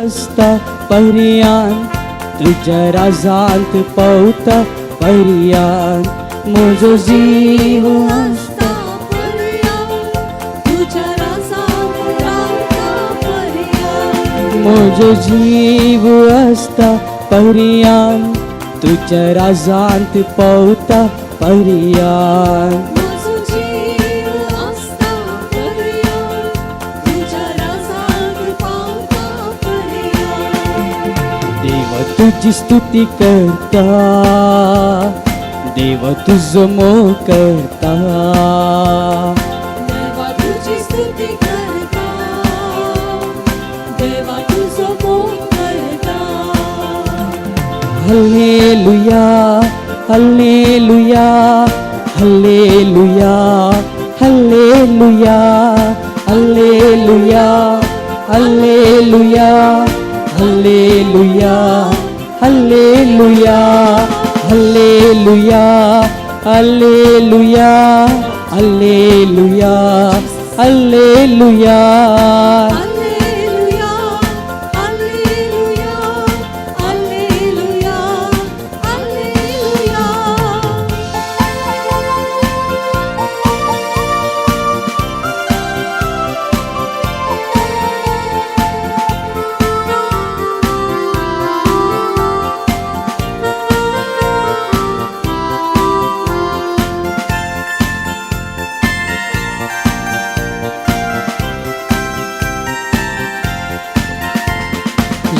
असता पर्यंत तुझ्या राजांत पावता पर्यंत म्हजो जीव असता पर्यंत तुझ्या राजांत रावता पर्यंत म्हजो जीव असता पर्यंत तुझ्या राजांत पावता पर्यंत म्हजो जीव असता पर्यंत तुझ्या राजांत पावता पर्यंत देव तुझी स्तुती करता देव तुझो मोग करता देवा तुझी स्तुती करता देवा तुझो मोग करता hallelujah hallelujah hallelujah hallelujah hallelujah hallelujah hallelujah hallelujah hallelujah hallelujah hallelujah hallelujah Alleluia, Alleluia, Alleluia, Alleluia.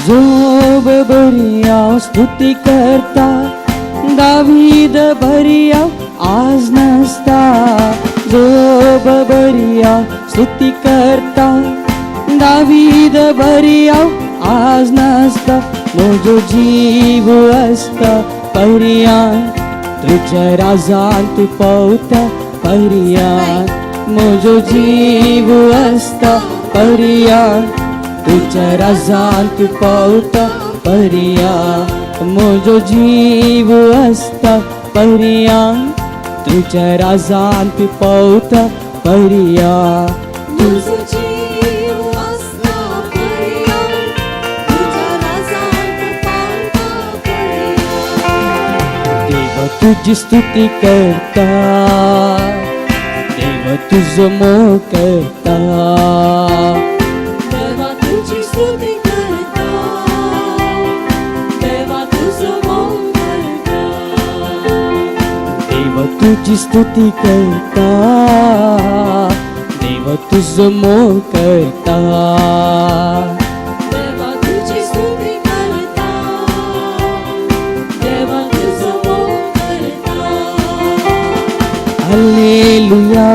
जोब बरिया स्तुती करता दावीद बरिया आज नसता जोब बरिया स्तुती करता दावीद बरिया आज नसता म्हजो जीव असता पर्यंत तुझ्या राजांत पावता पर्यंत म्हजो जीव असता पर्यंत तुझ्या राजांत पावता पर्यंत म्हजो जीव असता पर्यंत तुझ्या राजांत पावता पर्यंत Tuzo जीव असता पर्यंत तुझ्या राजांत पावता पर्यंत देव तुझी स्तुती करता देव तुझो मोग करता देवा तुझी स्तुती करता देवा तुझो मोग करता देव तुझी स्तुती करता देव तुझो मोग करता देवा तुझी स्तुती करता देवा तुझो मोग करता hallelujah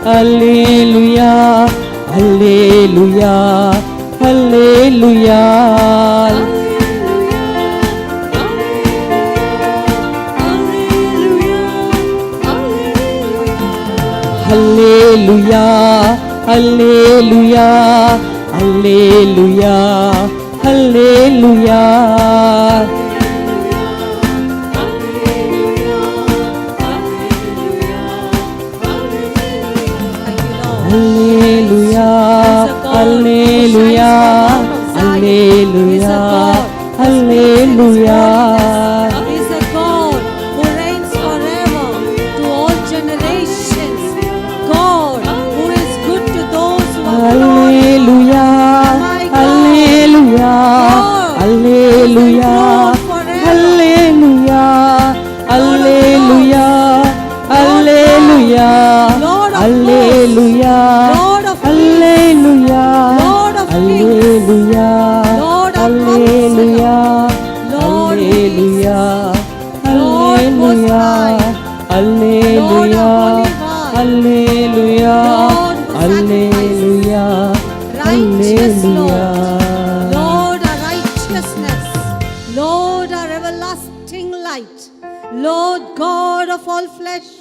hallelujah hallelujah hallelujah hallelujah hallelujah hallelujah hallelujah hallelujah hallelujah hallelujah hallelujah is a God who reigns forever to all generations. God who is good to those who are hallelujah hallelujah hallelujah hallelujah hallelujah hallelujah hallelujah Lord of hallelujah Lord of hallelujah Lord of hallelujah Lord hallelujah Lord Most hallelujah High, hallelujah hallelujah hallelujah righteous hallelujah Lord, Lord our righteousness, Lord our everlasting light, Lord God of all flesh,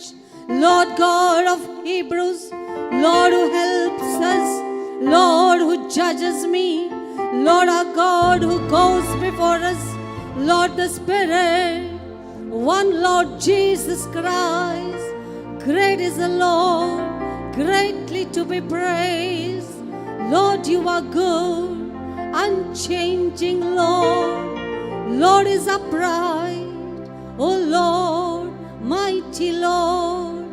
Lord God of Hebrews, Lord who helps us, Lord who judges me, Lord our God who goes before us, Lord the Spirit, one Lord Jesus Christ. Great is the Lord, greatly to be praised. Lord, you are good unchanging Lord. Lord is upright, O Lord, mighty Lord,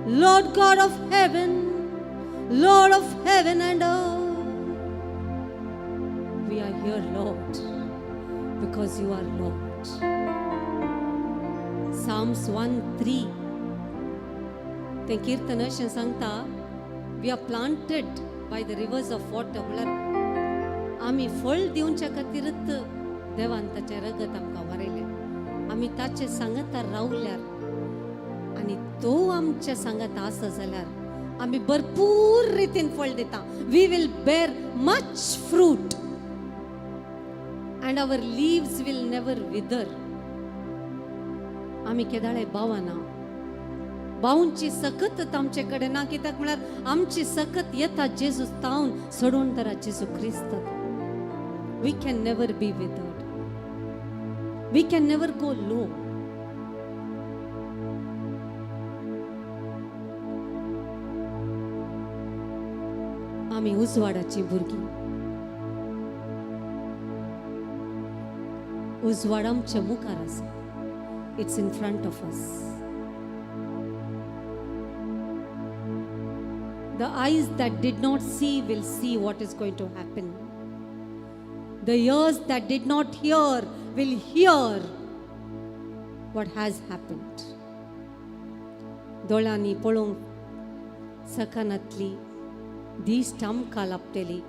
Lord God of heaven, Lord of heaven and earth. We are here, Lord, because you are Lord. Psalms 1:3 ते कीर्तन अशें सांगता, we are planted by the rivers of water. म्हळ्यार आमी फळ दिवच्या खातीरच देवान ताचे रगत आमकां वारयलें. आमी ताचे सांगातार रावल्यार आनी तो आमच्या सांगात आसा जाल्यार आमी भरपूर रितीन फळ दिता. We will bear much fruit and our leaves will never wither. आमी केदाळे बावना, बावूंची सकत आमचे कडेन ना. कित्याक म्हळ्यार आमची सकत येता जेजू तावन सोडून तरा Jesu Krist. We can never be withered. We can never go low. आमी उजवाडाची भुरगीं. उजवाड आमच्या मुखार आसा. It's in front of us. The eyes that did not see will see what is going to happen. The ears that did not hear will hear what has happened. दोळ्यांनी पळोवंक सकानातली, दिश्ट आमकां लाभतली.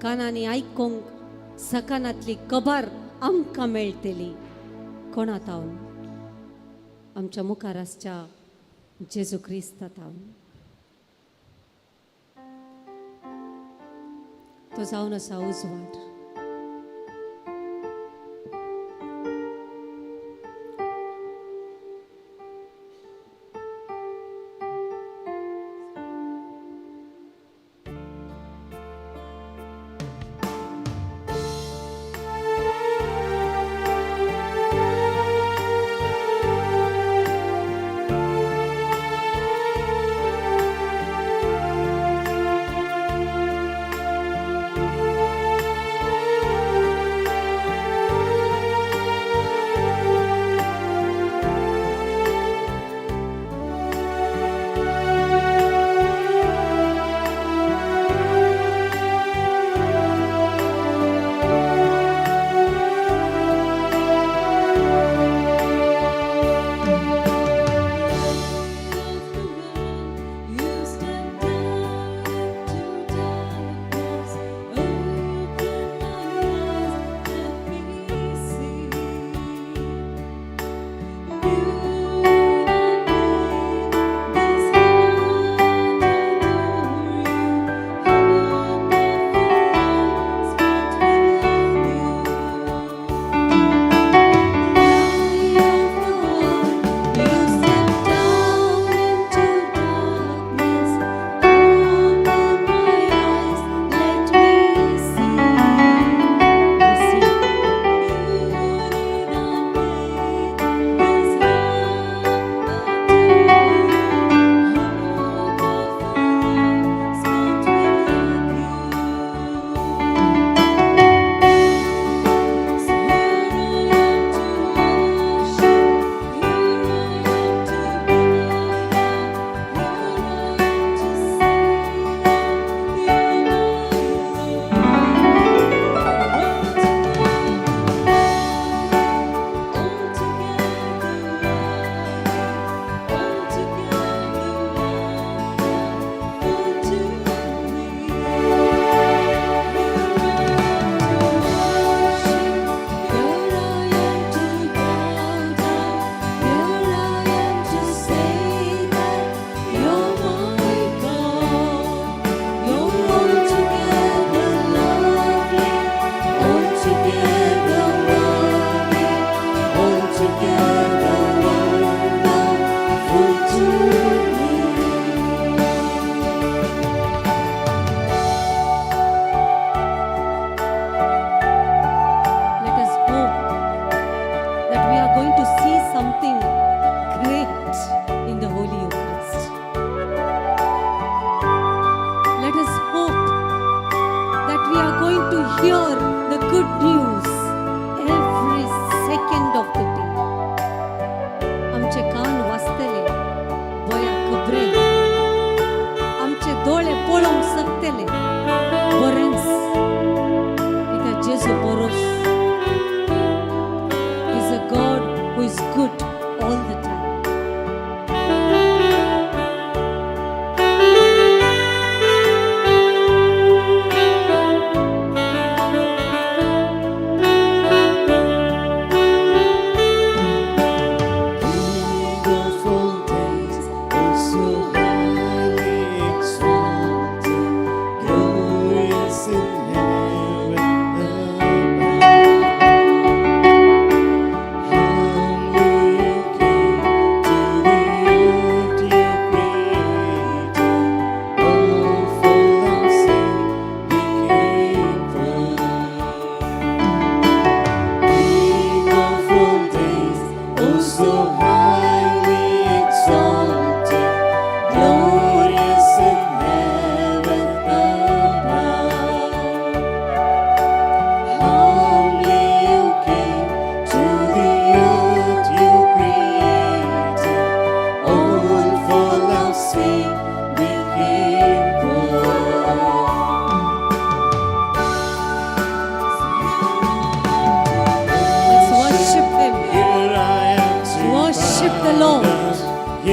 कानांनी आयकोंक सकानातली खबर आमकां मेळटली. कोणातावन? आमच्या मुखार आसच्या जेजू क्रिस्तातावन. तो जावन आसा उजवाड.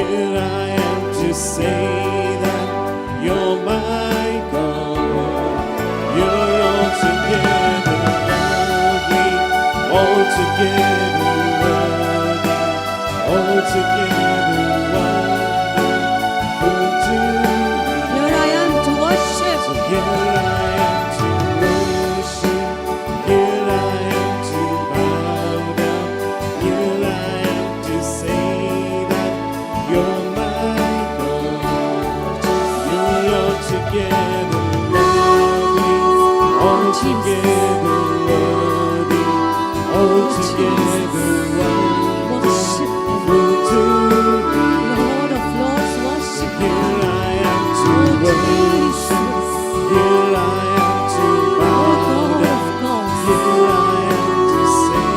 here I am to say that you're my God. You're altogether lovely, altogether worthy, altogether wonderful to me. Here I am to worship. So here I am to worship, here I am to bow down, here I am to say that you're my God. You're altogether lovely, altogether worthy, altogether Worship wonderful to me. Lord of Lords, worship Here I am to Oh, worship, here I am to bow God down. of gods. Here I am to say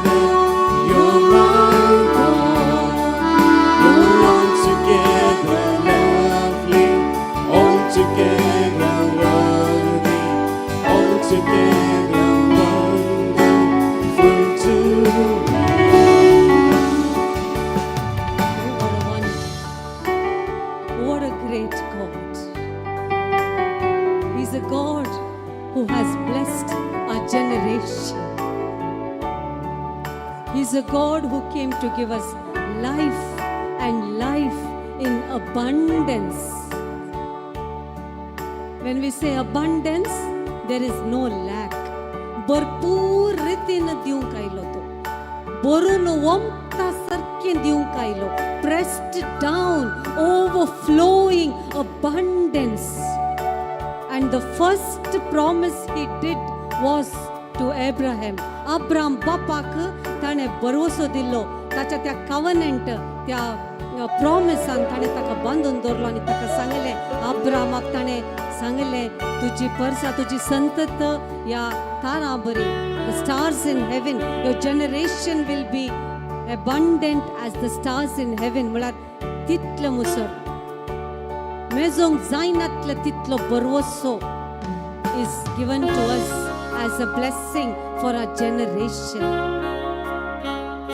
that you're my God. You're altogether lovely, altogether worthy, altogether wonderful to me. What a great God. He's a God who has blessed our generation. He's a God who came to give us life and life in abundance. When we say abundance, there is no lack. भरपूर रीतीनं दिवंक आयलो तो. भरून वमता सारकें दिवंक आयलो. Pressed down, overflowing abundance. And the first promise he did was to Abraham. Abraham बापाक ताणें भरवसो दिल्लो. ताच्या त्या कव्हनंट, त्या प्रॉमिसान ताणें ताका बांदून दवरलो आनी ताका सांगलें, अब्राहमाक ताणें सांगलें, तुजी परसा, तुजी संतत या तारा बरी. The stars in heaven, your generation will be abundant as the stars in heaven. म्हळ्यार तितलो मुसर मेजोंक जायनातलो तितलो बरवसो is given to us as a blessing for our generation.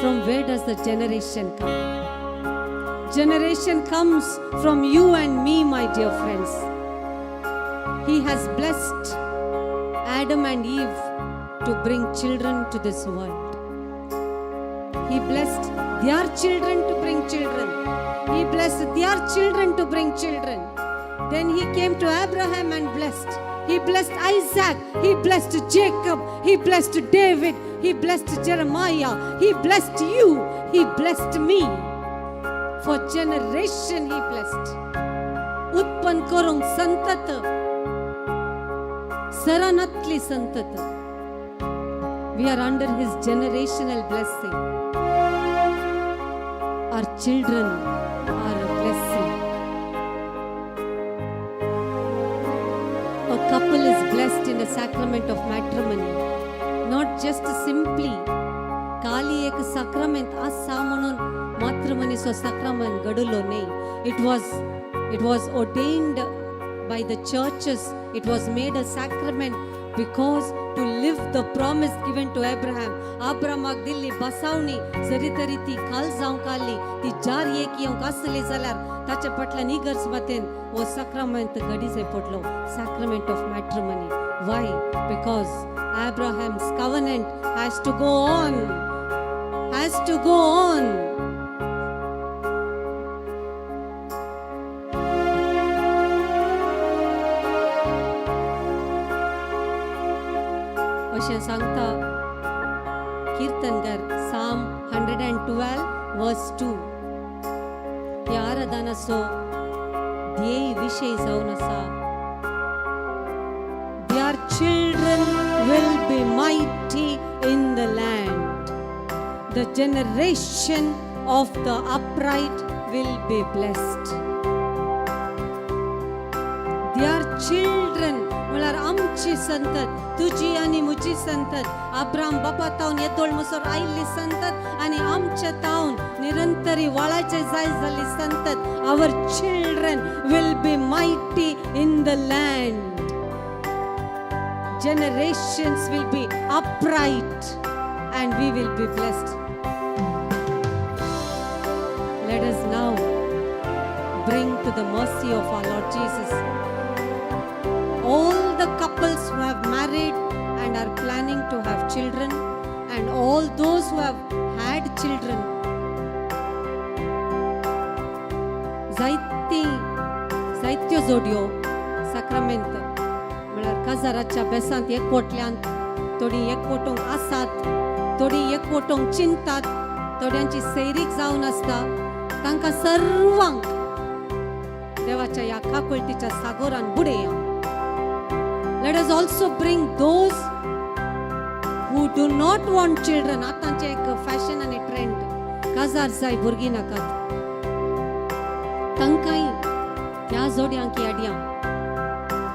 From where does the generation come? Generation comes from you and me, my dear friends. He has blessed Adam and Eve to bring children to this world. He blessed their children to bring children. He blessed their children to bring children. Then he came to Abraham and blessed. He blessed Isaac. He blessed Jacob. He blessed David. He blessed Jeremiah. He blessed you. He blessed me. For generation he blessed. उत्पन्न करूंक संतत सरानातली संतत. We are under his generational blessing. Our children are a blessing. A couple is blessed in the sacrament of matrimony. Not just simply काली एक sacrament असा म्हणून matrimonyचो sacrament घडलो नाही. It was ordained by the churches. It was made a sacrament because to live the promise given to Abraham. Abrahamak Delhi बसावणी जरी तरी ती काल जावंक आली, ती जार एक येवंक आसली जाल्यार ताच्या फाटल्यान इगर्ज मातेन हो sacrament घडी जाय पडलो. Sacrament of matrimony. Why? Because Abraham's covenant has to go on. Has to go on. अशें सांगता कीर्तनकार Psalm 112 verse 2. ह्या आराधनाचो ध्येय विषय जावन आसा, their children will be mighty in the land. The generation of the upright will be blessed. Their children म्हळ्यार आमची संतत, तुजी आनी मुजी संतत, अब्राहम बापा तावन येदोळ मुसोर आयिल्ली संतत आनी आमच्या तावन निरंतरी वाळाचे जाय जाल्ली संतत. Our children will be mighty in the land. Generations will be upright and we will be blessed. Let us now to the mercy of our Lord Jesus. All the couples who have married and are planning to have children, and all those who have had children, जायत्यो जोड्यो साक्रामेंत म्हळ्यार काजाराच्या बेसांत एकवटल्यांत थोडी एकवटूंक आसात, थोडी एकवटूंक चिंतात, थोड्यांची सैरीक जावन आसता, तांकां सर्वांक देवाच्या ह्या काकुळतीच्या सागोरान बुडया. Let us also bring those who do not want children. आतांचे एक फॅशन आनी ट्रेंड, काजार जाय भुरगीं नाकात, तांकांय त्या जोड्यांक याडया.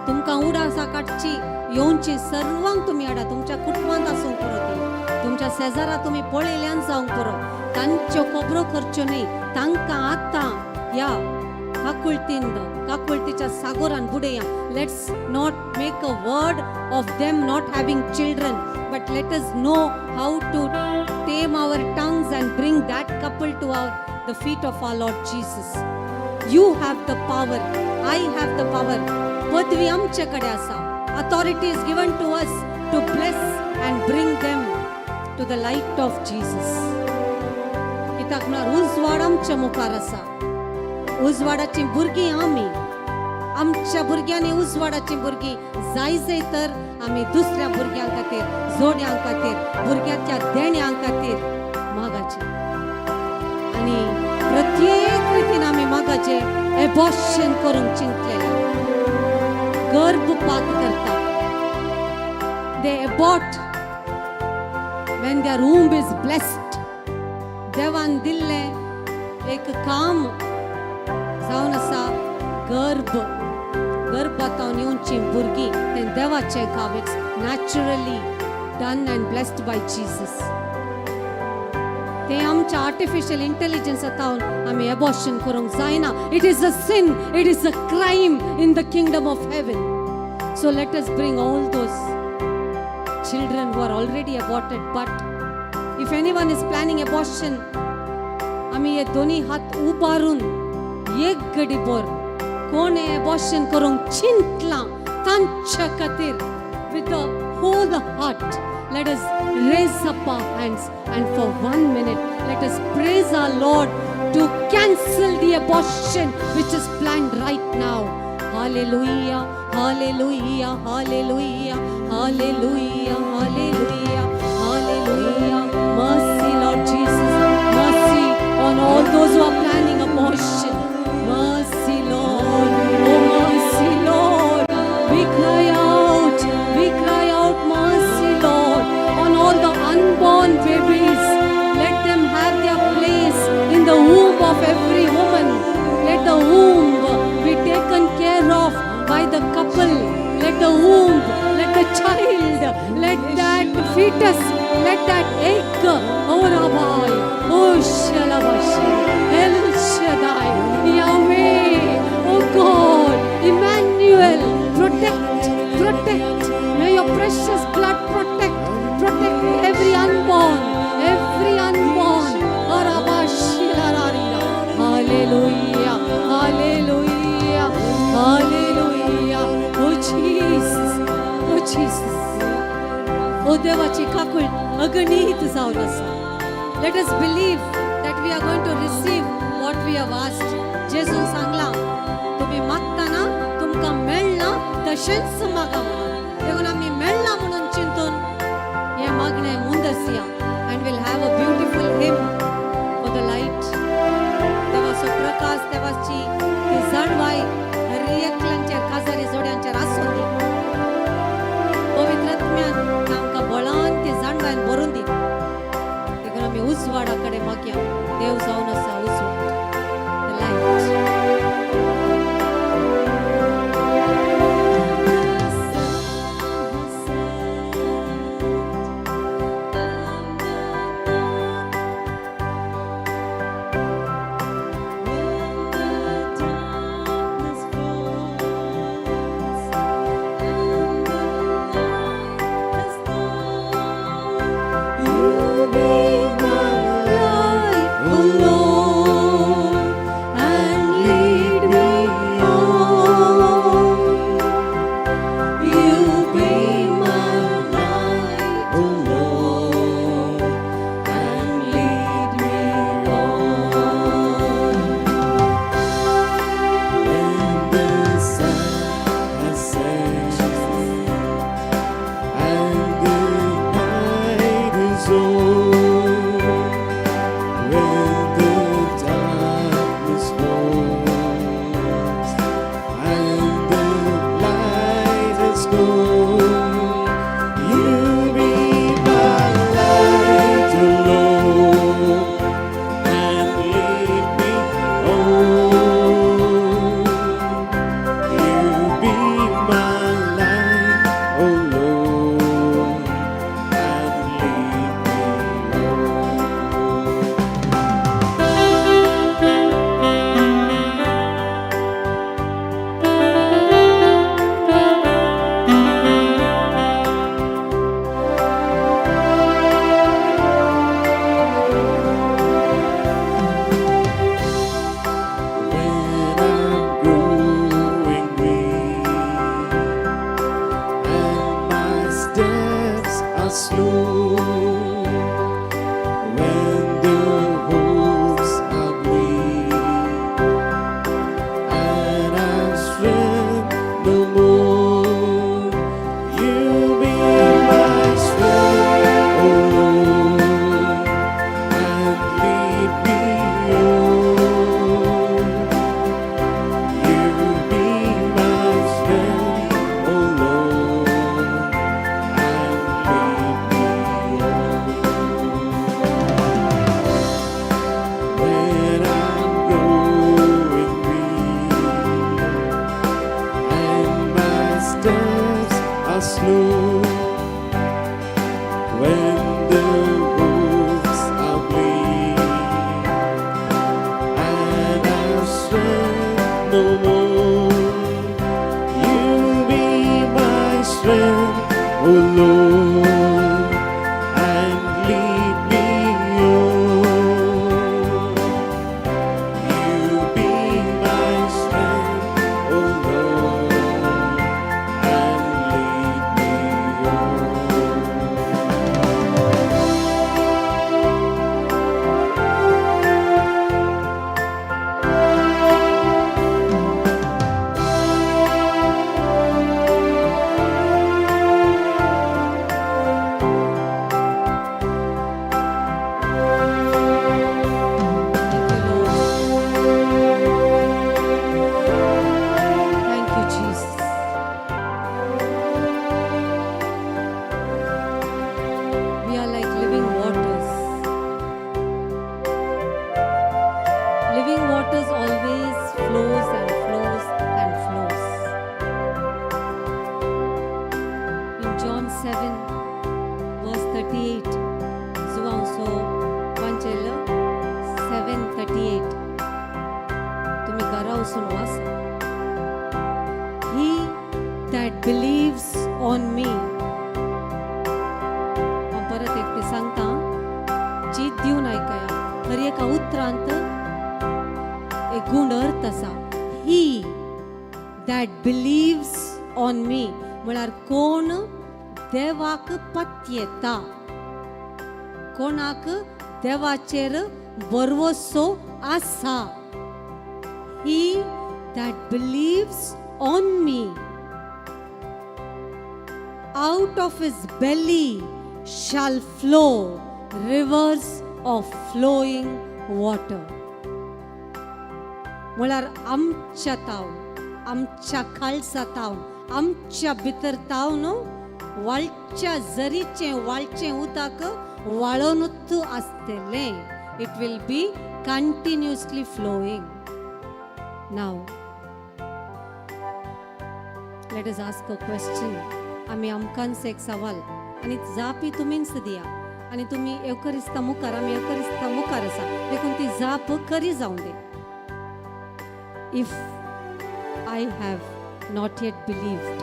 तुमकां उडा काडची येवची सर्वांक तुमी हाडा, तुमच्या कुटुंबांत आसूंक पुरो, ती तुमच्या शेजारा तुमी पळयल्यान जावंक पुरो, तांच्यो खबरो करच्यो न्ही, तांकां आतां ह्या काकुळतीच्या सागोरान बुडया. Let's not make a word of them not having children, but let us know how to tame our tongues and bring that couple to the feet of our Lord Jesus. You have the power, I have the power. पदवी आमचेकडे आसा. Authority is given to us to bless and bring them to the light of Jesus. कित्याक म्हळ्यार उजवाड आमच्या मुखार आसा. उजवाडाची भुरगीं आमी, आमच्या भुरग्यांनी उजवाडाची भुरगीं जाय तर आमी दुसऱ्या भुरग्यां खातीर, जोड्यां खातीर, भुरग्याच्या देण्यांक खातीर मागाची. आनी प्रत्येक रितीन आमी मागाचे एबॉर्शन करूंक चिंतलेले, गर्भपात करता. They abort when their womb is blessed. देवान दिल्ले एक काम जावन आसा, गर्भातावन येवची भुरगीं, तें देवाचें काम. It's naturally done and blessed by Jesus. ते आमच्या आर्टिफिशियल इंटेलिजन्स आतावन आमी एबॉर्शन करूंक जायना. It is a sin, it is a crime in the kingdom of heaven. So let us bring all those children who are already aborted. But if anyone is planning abortion, आमी हे दोन्ही हात उबारून एक घडीभर कोण abortion करूंक चिंतला तांच्या खातीर with the whole heart, let us raise up our hands and for 1 minute let us praise our Lord to cancel the abortion which is planned right now. Hallelujah, hallelujah, hallelujah, hallelujah, hallelujah, hallelujah. Mercy, Lord Jesus, mercy on all those who are planning abortion. Mercy, Lord, oh mercy, Lord. We cry out, mercy, Lord, on all the unborn babies. Let them have their place in the womb of every woman. Let the womb be taken care of by the couple. Let the womb, let the child, let that fetus, let that egg, oh Rabbi, oh Shalabashi, El Shaddai, Yahweh, oh God, Emmanuel, protect, protect. May your precious blood protect, protect every unborn, oh Rabbi Shilararira. Hallelujah, hallelujah, hallelujah. Oh Jesus, oh Jesus. Oh देवाची काकूळ अगणित जावन आसा. Let us believe that we are going to receive what we have asked. जेजून सांगला, तुम्ही मागताना तुमकां मेळना तशेंच मागा म्हणून. देखून आमी मेळना म्हणून चिंतून हे मागणें मुंदस या. And we'll have a beautiful hymn for the light. देवाचो प्रकाश, देवाची ती जाणवाय हर एकल्यांचेर, काजारी जोड्यांचेर आसूं दी. पवित्र आत्म्यान आमकां बळान ती जाणवायन भरून दी. देखून आमी उजवाडा कडेन मागया. देव जावन आसा उजवाड, the light. You be my light, oh Lord. slew. When the hopes are bleak and I strength no more, you be my strength, O Lord, and lead me on. You be my strength, O Lord, and lead me on. When I'm going weak and my steps are slow, when the wolves are bleak and I've strength no more, you be my strength, O Lord, and lead me on. You be my strength, O Lord, and lead me on. Thank you, Jesus. We are like living waters. Living waters always flows and flows and flows. In John 7, verse 38, Zuang so Panchela 7:38. तुम्ही घरा वचून वाचा. He that believes on me. हांव परत एकटी सांगता, जीत दिवन ऐकया. तर एका उतरांत एक गूढ अर्थ आसा. He that believes on me म्हळ्यार कोण देवाक पत्येता, कोणाक देवाचेर भरवसो आसा. He that believes on me, out of his belly shall flow rivers of flowing water. म्हळ्यार आमच्या तावन, आमच्या खालसातावन, आमच्या भितर तावन वाळच्या झरीचें वाळचें उदक वाळोनूच आसतलें. It will be continuously flowing. Now, let us ask a question. आमी आमकांच एक सवाल आनी जापी तुमीच दिया. आनी तुमी एवकरिस्ता मुखार, आमी एवकरिस्ता मुखार आसा, देखून ती जाप खरी जावं दे. If I have not yet believed,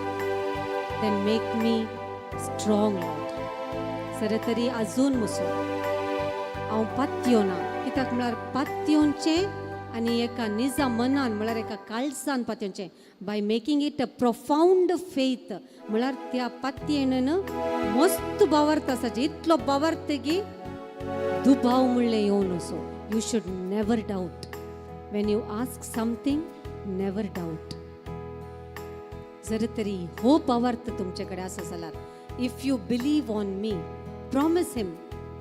then make me strong, Lord. Sir तरी अजून मुसो हांव पातयो ना. कित्याक म्हळ्यार पातयोंचें आनी एका निजा मनान म्हळ्यार एका काळजान पातयोंचें. By making it a profound faith म्हळ्यार त्या पातयेन मस्त बावर्थ आसा. इतलो बावर्थ की दुबाव म्हणलें येवन वचो. You should never doubt. When you ask something, never doubt. जर तरी हो बावर्थ तुमचे कडेन आसा जाल्यार, if you believe on me, promise him.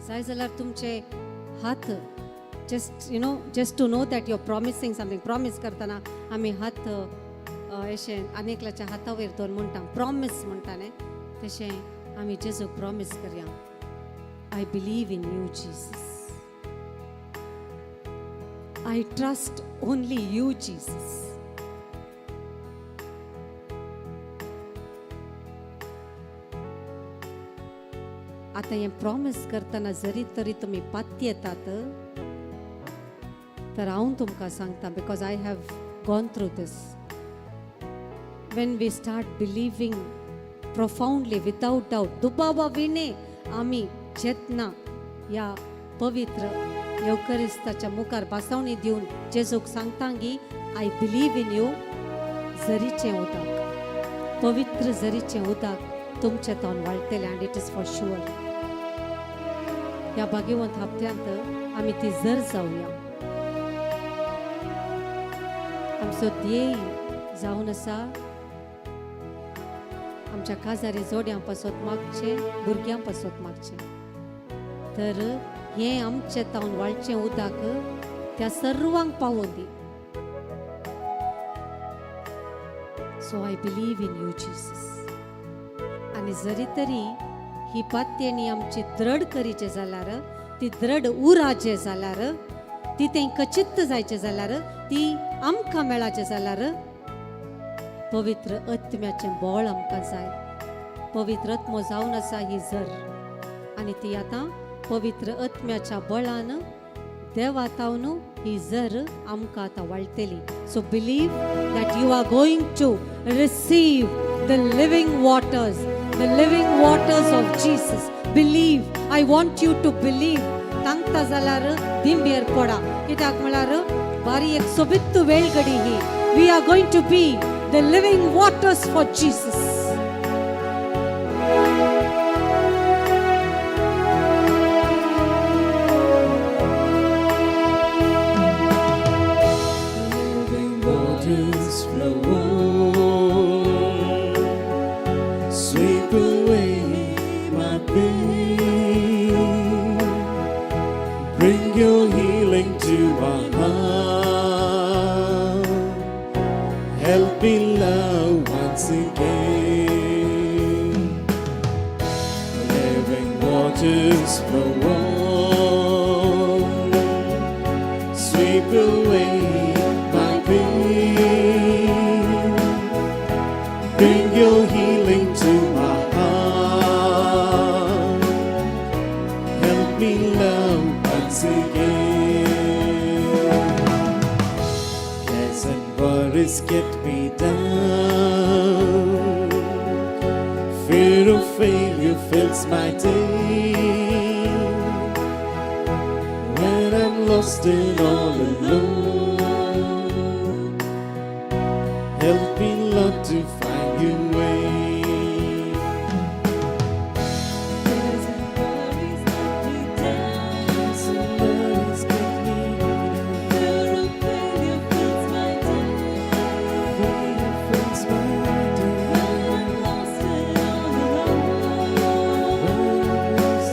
जाय जाल्यार तुमचे हात just to know that you're promising something. Promise करताना आमी हात अशें आनेकल्याच्या हाता वयर दवरून म्हणटा, प्रॉमिस म्हणटा न्ही, तशें आमी जेजूक प्रॉमिस करया. I believe in you Jesus. I trust only you Jesus. आता हें प्रॉमिस करतना जरी तरी तुमी पाती येतात, तर हांव तुमकां सांगता, because I have gone through this. When we start believing profoundly without doubt, दुबावा विणे आमी जेतना या पवित्र येवकरिस्ताच्या मुखार बासावणी दिवन जेजूक सांगता की आय बिलीव इन यू. झरीचें उदक, पवित्र झरीचें उदक तुमचे तोंड वाळटलें, and it is for sure. ह्या भाग्यवंत हप्त्यांत आमी तिजर जावया. आमचो ध्येय जावन आसा आमच्या काजारी जोड्यां पासत मागचे, भुरग्यां पासत मागचे. तर हें आमचें तावन वाळचें उदक त्या सर्वांक पावोवन दी. So I believe in you Jesus. आनी जरी तरी ही पात्येणी आमची दृढ करीचे जाल्यार, ती दृढ उराचे जाल्यार, ती तेंका चित्त जायचे जाल्यार, ती आमकां मेळाचे जाल्यार पवित्र आत्म्याचें बळ आमकां जाय. पवित्र आत्मो जावन आसा ही जर, आनी ती आतां पवित्र आत्म्याच्या बळान देवातावन ही जर आमकां आतां वाळटली. So believe that you are going to receive the living waters, the living waters of Jesus. Believe. I want you to believe. तांकता जाल्यार दिंबेर पडा. कित्याक म्हळ्यार बारी एक सोबित वेळगडी ही. We are going to be the living waters for Jesus. Living waters flow, sweep away my pain. Bring your healing to my heart. Help me love once again. Living waters flow, sweep away my pain. Bring your healing to my heart. Help me love once again. Cares and worries get me down. Fear of failure fills my day. When I'm lost and all alone, help me, Lord, to find your way. Cares and worries get me down. Cares and worries get me down. Fear of failure fills my day. Failure fills my day. When I'm lost and all alone, help me, Lord, to find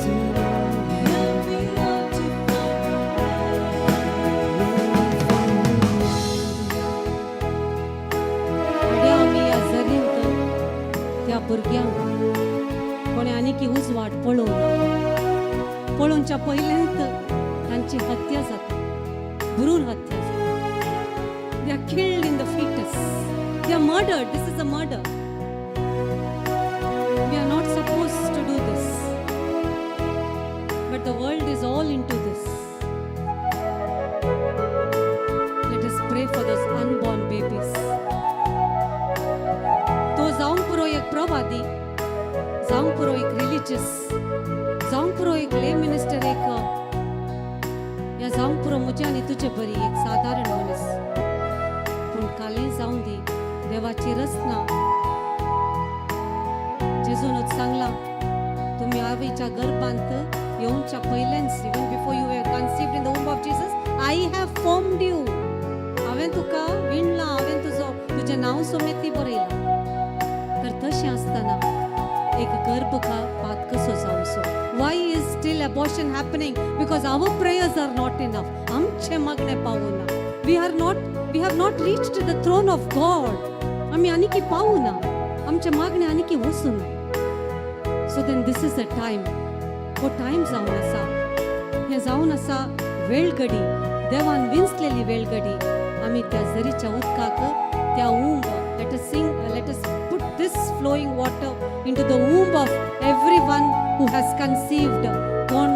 फुडें आमी ह्या झरींत त्या भुरग्यांक कोणे आनीक उजवाड पळोवनच्या पयलेंत तांची हत्या जाता, भ्रूण हत्या जाता. They are killed in the foetus. They are murdered. This is a murder. We are not supposed to do this, but the world is all into this. Let us pray for those unborn babies. तो जावंक पुरो एक प्रवादी, जावंक पुरो एक religious, जावंक पुरो एक ले मिनिस्टर, एक या जावंक पुरो म्हजे आनी तुजे बरी एक सादारण मनीस. पूण कालें जावं दी, देवाची रचना जेजूनच सांगलां, तुमी आवयच्या गर्भांत येवच्या पयलेंच, even before you were conceived in the womb of Jesus, I have formed you. हांवें तुका विणलां, हांवें तुजें नांव सोमेती बरयलां. तर तशें आसतना एक गर्भपात कसो जावचो? Why is still abortion happening? Because our prayers are not enough. आमचे मागणे पावना. We have not reached the throne of God. आमी आनीकी पावना. आमचे मागणे आनीकी वचूना. So then this is a time. हो टायम जावन आसा. हें जावन आसा वेळगडी, देवान विंचलेली वेळगडी. आमी त्या झरीच्या उदकाक, त्या womb, let us put this flowing water into the womb of everyone who has conceived. कोण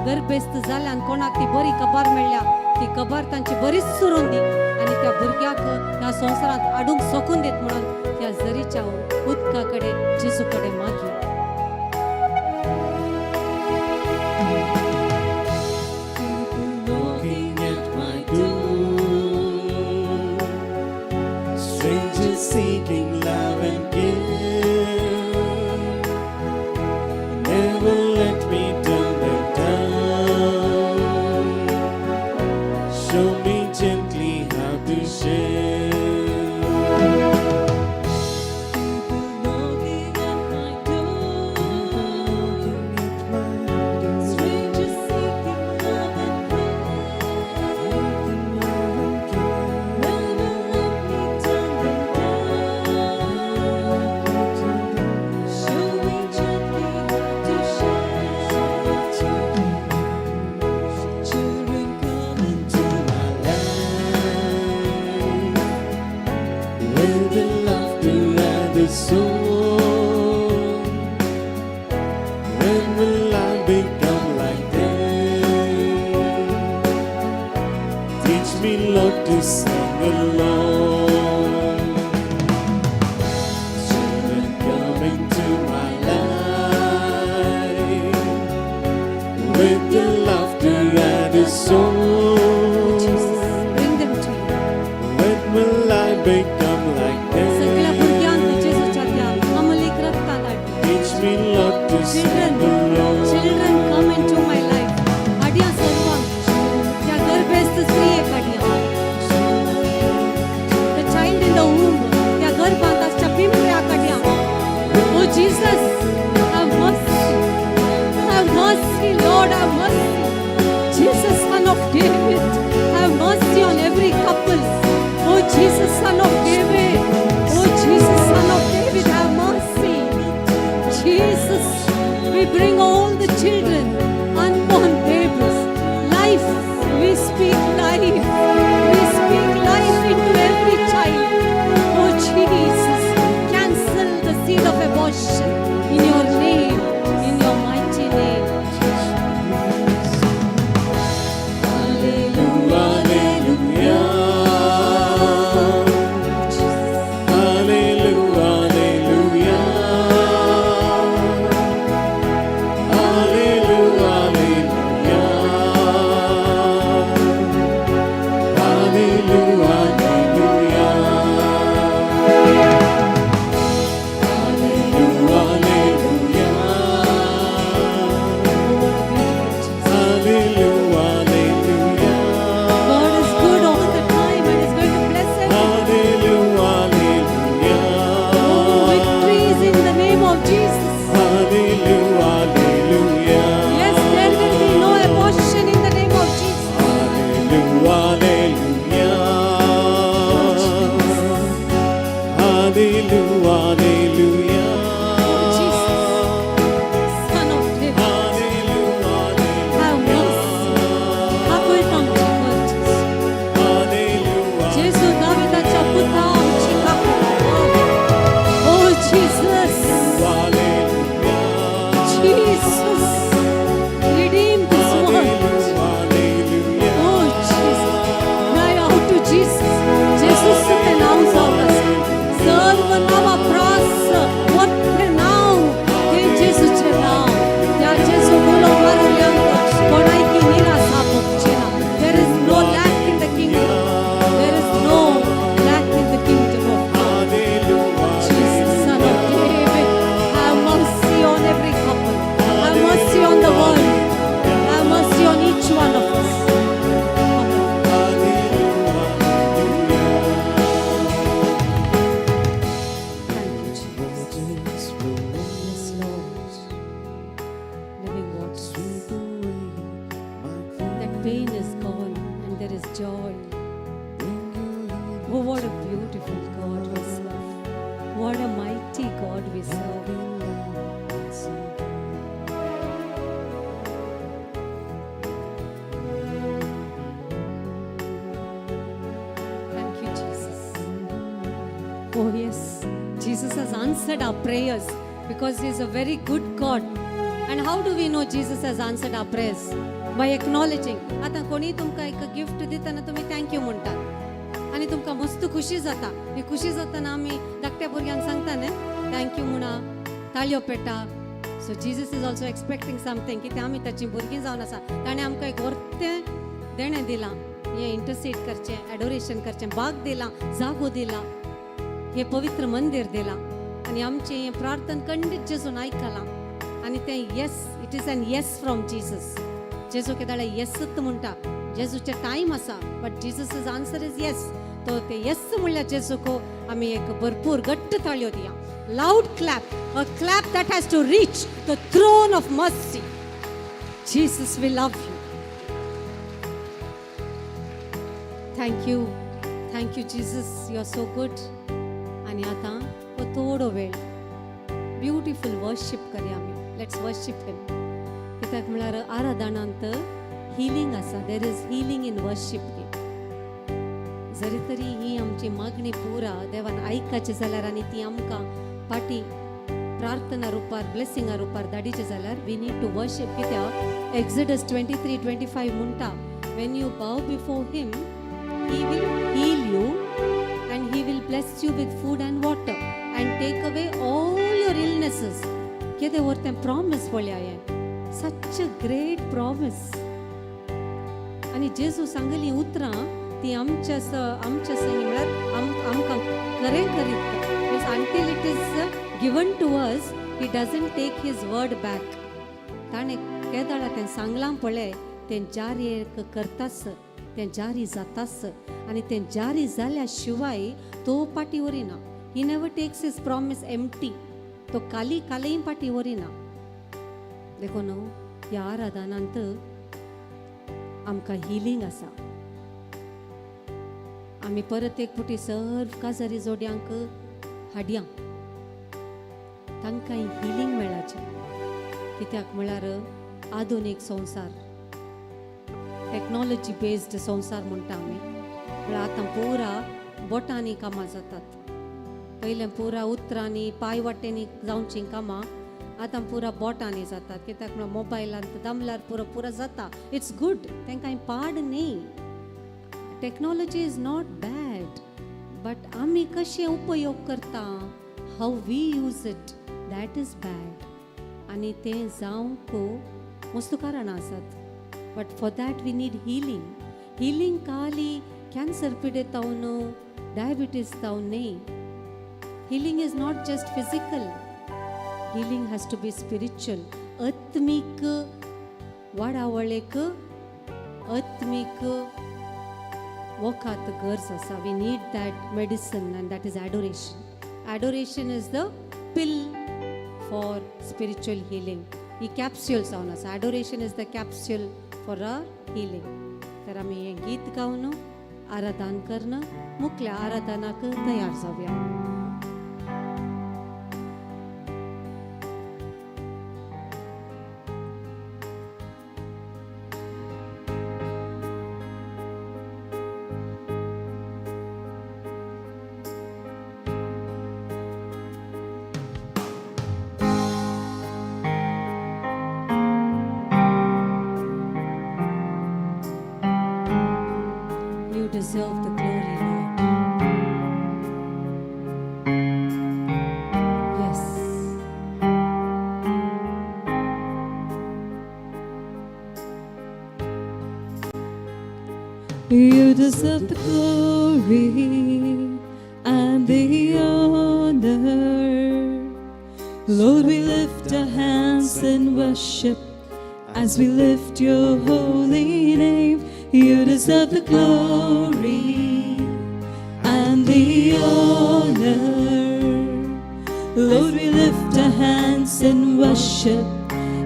गर्भेस्त जाल्या आनी कोणाक ती बरी कबार मेळ्ळ्या, ती कबार तांची बरीच सुरून दी आनी त्या भुरग्याक ह्या संवसारांत हाडूंक सोकून देत म्हणून त्या झरीच्या उदका कडेन, जेजू कडेन मागी. Knocking at my door, strangers seeking love and care. Never let me turn them down. with the laughter and the song. When will I become like them? Teach me, Lord, to sing along. Children come into my life with the laughter and the song. Bring them to you. When will I become like सगळ्या them? भुरग्यांक जेजूच्या त्या अमलीक रक्ताक हाड. Teach me, Lord, to Children, sing along. children come into my life. हाडया सर्वांक त्या गर्भस्थ स्त्रियेक हाडया. The child in the womb, त्या गर्भांत आसच्या पिंपळ्याक हाडया. Oh Jesus, have mercy. Have mercy, Lord, have mercy. Jesus, Son of David, have mercy on every couple. Oh Jesus, Son of David. Oh Jesus, Son of David, have mercy. Jesus, we bring all the children, unborn babies, life. We speak life. We speak life into every child. Oh Jesus, cancel the seed of abortion in your name, in your mighty name. Hallelujah, hallelujah. Hallelujah, hallelujah. Hallelujah, hallelujah. Hallelujah, God is good all the time and is going to bless everyone. Oh, victories in the name of Jesus. Yes, there will be no abortion in the name of Jesus. Son of David, have mercy. Hakul आमची करचीस. जेजू दाविदाच्या पुता आमची काकू. Oh Jesus, Jesus, redeem this world. Oh Jesus, cry out to Jesus. जेजूचं नाव जावं. सर्व नावाप्रास मोठे नाव हे जेजूचे नाव. त्या जेजू मुलं मारल्यांक कोणायकी निराश जावपाची ना. There is no lack in the kingdom. There is no lack in the kingdom of God. Jesus, Son of David, have mercy on every couple. Have mercy on the world. Have mercy on each one of us. Amen. Thank you, Jesus. Yes, Lord. Living water. That pain is gone and there is joy. Oh, what a beautiful God we serve. What a mighty God we serve. Thank you, Jesus. Oh, yes. Jesus has answered our prayers because He is a very good God. And how do we know Jesus has answered our prayers? By acknowledging. आता कोणी तुमका एक gift दिताना तुम्ही thank you म्हणतात आणि तुमका मस्त खुशी जाता. ही खुशी जाताना आम्ही धाकट्या भुरग्यांक सांगता न्ही थँक्यू म्हणा, ताळयो PETA. So Jesus is also expecting something की ते आमी ताची भुरगीं जावन आसा. ताणें आमकां एक व्हरतें देणें दिलां. हें इंटरसीड करचें, एडोरेशन करचें, बाग दिलां, जागो दिला, हे पवित्र मंदिर दिलां आनी आमचें हें प्रार्थना खंडीत जेजून आयकलां आनी तें yes, it is an yes from Jesus. जेजू केदाळे येसच म्हणटा. जेजूचे टायम आसा but Jesus is answer is yes. तो ते येस म्हणल्यार जेजूको आमी एक भरपूर घट्ट ताळयो दिया. Loud clap, a clap that has to reach the throne of mercy. Jesus we love you. Thank you Jesus, you are so good. आणि आता हो थोडो वेळ ब्युटिफूल वर्शिप करया आमी. Let's worship him. कित्याक म्हळ्यार आराधनांत हिलींग आसा. There is healing in worship. जरी तरी ही आमची मागणी पुरा देवान आयकाची जाल्यार आनी ती आमकां पाटी प्रार्थना रुपार ब्लेसिंगा रुपार धाडिचे जाल्यार वी नीड टू वर्शिप. कित्याक एक्झोडस 23:25 म्हणटा when you bow before him he will heal you and he will bless you with food and water and take away all your illnesses. कितें व्हरतें प्रॉमिस पळया हें such a great promise. आनी जेजू सांगली उतरां ती आमच्या संगी म्हळ्यार आमकां खरें करीत means until it is given to us he doesn't take his word back. ताणें केदाळा तें सांगलां पळय तें जारी करतास तें जारी जातास आनी तें जारी जाल्या शिवाय तो पाटी वरिना. He never takes his promise empty. तो काली पाटी वरिना. देखून ह्या आराधनांत आमकां हिलींग आसा. आमी परत एक फावटी सर्व काजारी जोड्यांक हाडया तांकां हिलींग मेळाचें. कित्याक म्हळ्यार आधुनीक संवसार टॅक्नॉलॉजी बेस्ड संवसार म्हणटा आमी. म्हळ्यार आतां पुरा बोटांनी कामां जातात. पयलें पुरा उतरांनी पांय वाटेंनी जावचीं कामां आतां पुरा बोटांनी जातात. कित्याक म्हळ्यार मोबायलांत दामल्यार पुरा जाता. इट्स गूड तें कांय पाड न्ही. Technology is not bad but आमी कशें उपयोग करता how we use it that is bad. आनी तें जावंक मस्त कारणां आसात. But for that we need healing. Healing खाली कॅन्सर पिडेतावन डायबिटीज तावन न्ही. Healing is not just physical. Healing has to be spiritual. आत्मीक वाडावळेक आत्मीक वखात गरज आसा. We need that medicine and that is adoration. Adoration is the pill for spiritual healing. He capsule जावन आसा. Adoration is the capsule for our healing. तर आमी हें गीत गावन आराधन करून मुखल्या आराधनाक तयार जावया. You deserve the glory, Lord. Yes. You deserve the glory and the honor. Lord, we lift our hands in worship as we lift your holy name. You deserve the glory and the honor. Lord, we lift our hands in worship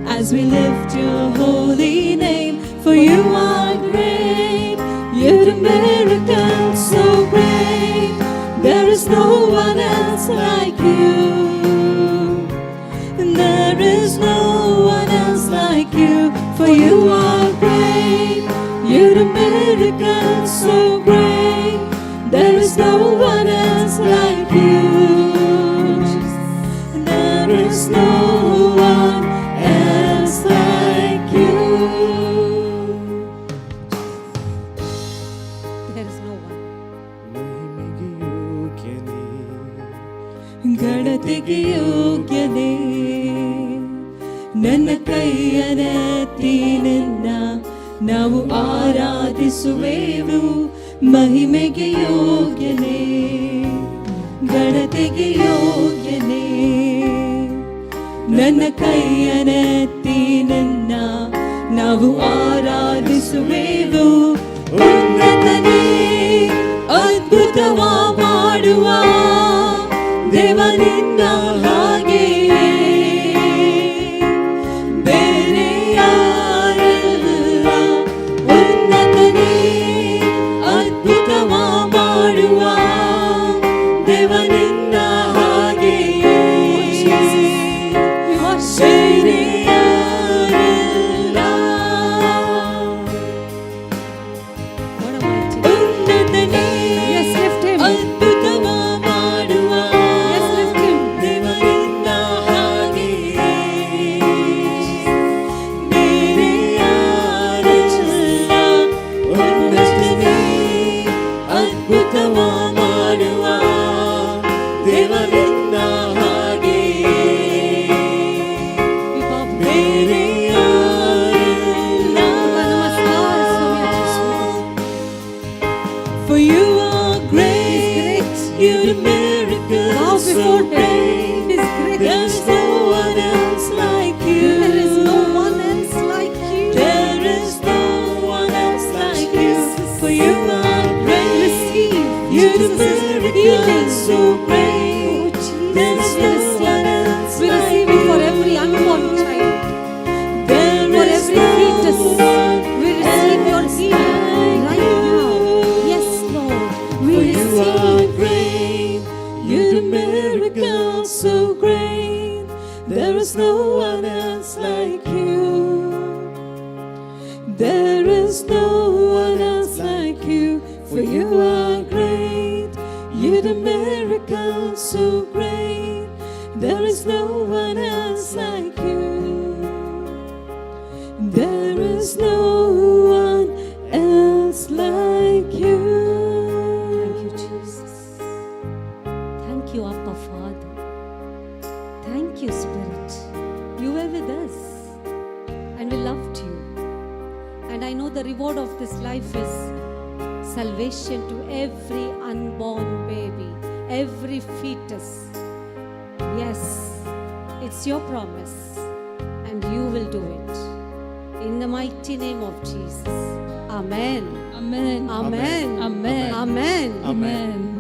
as we lift your holy name. For you are great, you're a miracle so great. There is no one else like you. And there is no one else like you. For you are great, you're a miracle so great. There is no one else like you. There is no one else like you. There is no one. ಮಹಿಮೆಗೆ ಯೋಗ್ಯನೇ ಗಣತಿಗೆ ಯೋಗ್ಯನೇ ನನ್ನ ಕೈಯನೆತ್ತಿ ನಿನ್ನ ನಾವು ಆರಾಧಿಸುವೆವು. ಮಹಿಮೆಗೆ ಯೋಗ್ಯನೇ ಗಣತಿಗೆ ಯೋಗ್ಯನೇ ನನ್ನ ಕೈಯನೆತ್ತಿ ನಿನ್ನ ನಾವು ಆರಾಧಿಸುವೆವು. ಉನ್ನತನೇ ಅದ್ಭುತವ ಮಾಡುವ ದೇವ ನಿನ್ನ ಹಾಗೆಯೇ ಬೇರೆ ಯಾರಿಲ್ಲ. ಉನ್ನತನೇ ಅದ್ಭುತವ ಮಾಡುವ ದೇವ ನಿನ್ನ ಹಾಗೆಯೇ ಬೇರೆ ಯಾರಿಲ್ಲ. What a mighty ಉನ್ನತನೇ You're the miracle Bow so before Him. great. His greatness. There's no one else like you. There is no one else like you. There is no one else like you. For you are great. Receive You're the Jesus' miracle healing. so great. Oh, There's Jesus, no one else we like receive it for you. every unborn child. There For is every fetus, no one we receive your else healing like right you. now. Yes, Lord. We For you are receive. great, you're the miracle so great. There is no one else like you. There is no one else like you. For you are great, you're the miracle so great. There is no one else like you. There is no one else like you. Thank you, Jesus. Thank you, Abba Father. Thank you, Spirit. You were with us and we loved you. And I know the reward of this life is salvation to every unborn baby, every fetus. Yes, it's your promise and you will do it. In the mighty name of Jesus. Amen. Amen. Amen. Amen. Amen. Amen.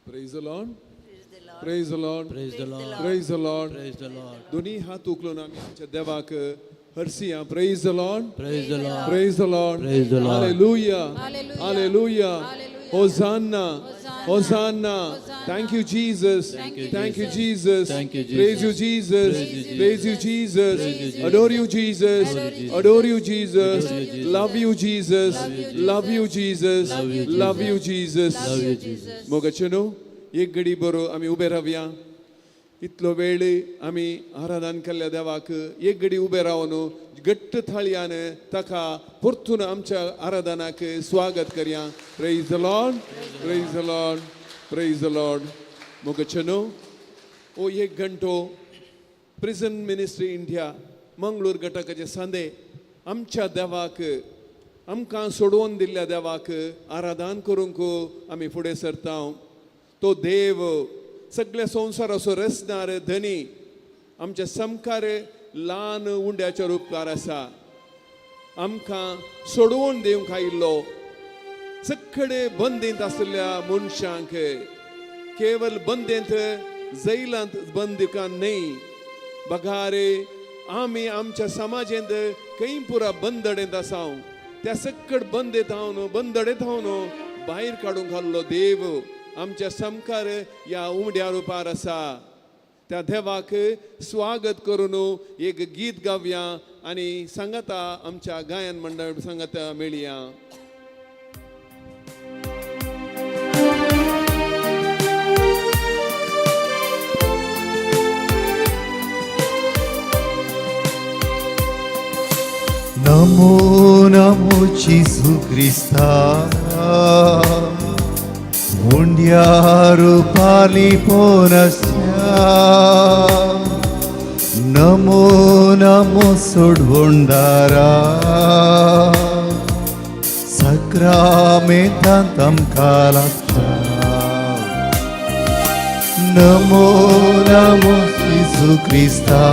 Praise the Lord. Praise the Lord. Praise the Lord. Praise the Lord. Praise the Lord. दोन्ही हात उखलून आम्ही आमच्या देवाक हरसिया. Praise the Lord. Praise the Lord. Praise the Lord. Praise the Lord. Hallelujah. Hallelujah. Hosanna. Hosanna. Thank you, Jesus. Thank you, Jesus. Thank you, Jesus. Praise you, Jesus. Praise you, Jesus. Adore you, Jesus. Adore you, Jesus. Love you, Jesus. Love you, Jesus. Love you, Jesus. मोगचनो एक घडी बरो आम्ही उभे राहूया. इतलो वेळ आम्ही आराधन केल्ल्या देवाक एक घडी उभे रावन घट्ट थाळयान ताका परतून आमच्या आराधनाक स्वागत करया. Praise the Lord. Praise the Lord. Praise the Lord. मोगचनो ओ एक घंटो प्रिझन मिनिस्ट्री इंडिया मंगळूर घटकाचे सांदे आमच्या देवाक आमकां सोडवून दिल्ल्या देवाक आराधन करूंक आमी फुडें सरता. तो देव सगळ्या संवसाराचो रचणार धनी आमच्या समकार ल्हान उंड्याच्या उपकार आसा. आमकां सोडवून दिवंक आयिल्लो सगळे बंदींत आसलेल्या मनशांक केवळ बंदेंत जैलांत बंदिकां न्ही बगारे आमी आमच्या समाजेंत खंय पुरा बंदडेंत आसा. त्या सकट बंदेत बंदडेत हांव भायर काडूंक घाल्लो देव आमच्या समकार या उमड्या रुपार आसा. त्या देवाक स्वागत करून एक गीत गावया आनी सांगता आमच्या गायन मंडळ सांगता मेळया. नमो नमो जीसु क्रिस्ता मुंड्यारु पाली पोनस्या. नमो नमो सोडवोंडारा सक्रामेंतांत आमकां लागता. नमो नमो येशू ख्रिस्ता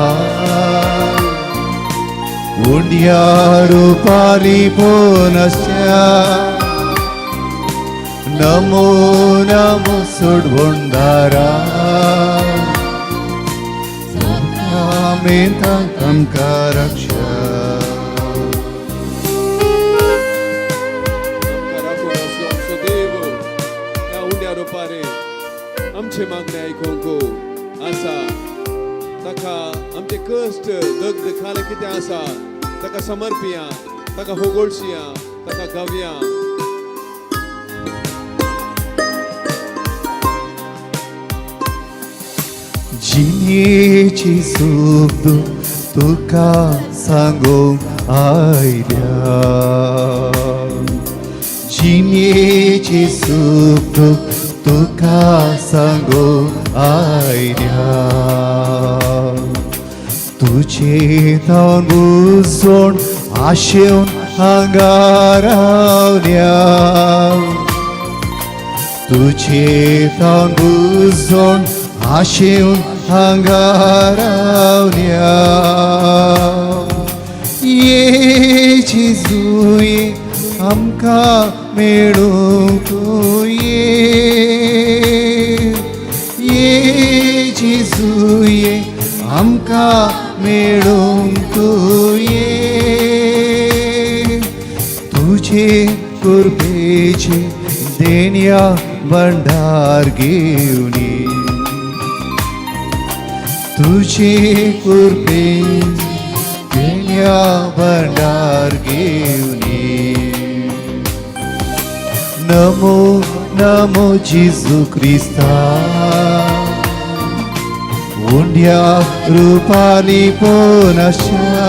उंड्या रूपाली पोनस्या नमो नमो सोडवोंडारा मेंता तमका रक्षा आमकां राखून असलो आमचो देव ह्या उंड्या रुपारे आमचे मागणे आयकूंक आसा ताका आमचे कश्ट दग्ध खाले कितें आसा ताका समर्पिया ताका होगोळशिया ताका गावया जिणेची सूख तुका सांगूंक आयल्या जिणेची सूख तुका सांगूंक आयल्या तुझे नांव बुजोवन आशेवन हांगा रावल्या तुझे नांव बुजोवन आशेवन हांगा रावल्या ये जेजूये आमकां मेळूंक ये जेजूये आमकां मेळूंक ये तुझे कृपेचे देण्या भंडार घेवन तुझे कृपे देण्या भंडार घेवन नमो नमो जेजू ख्रिस्ता उंड्या रूपाली पोनस्या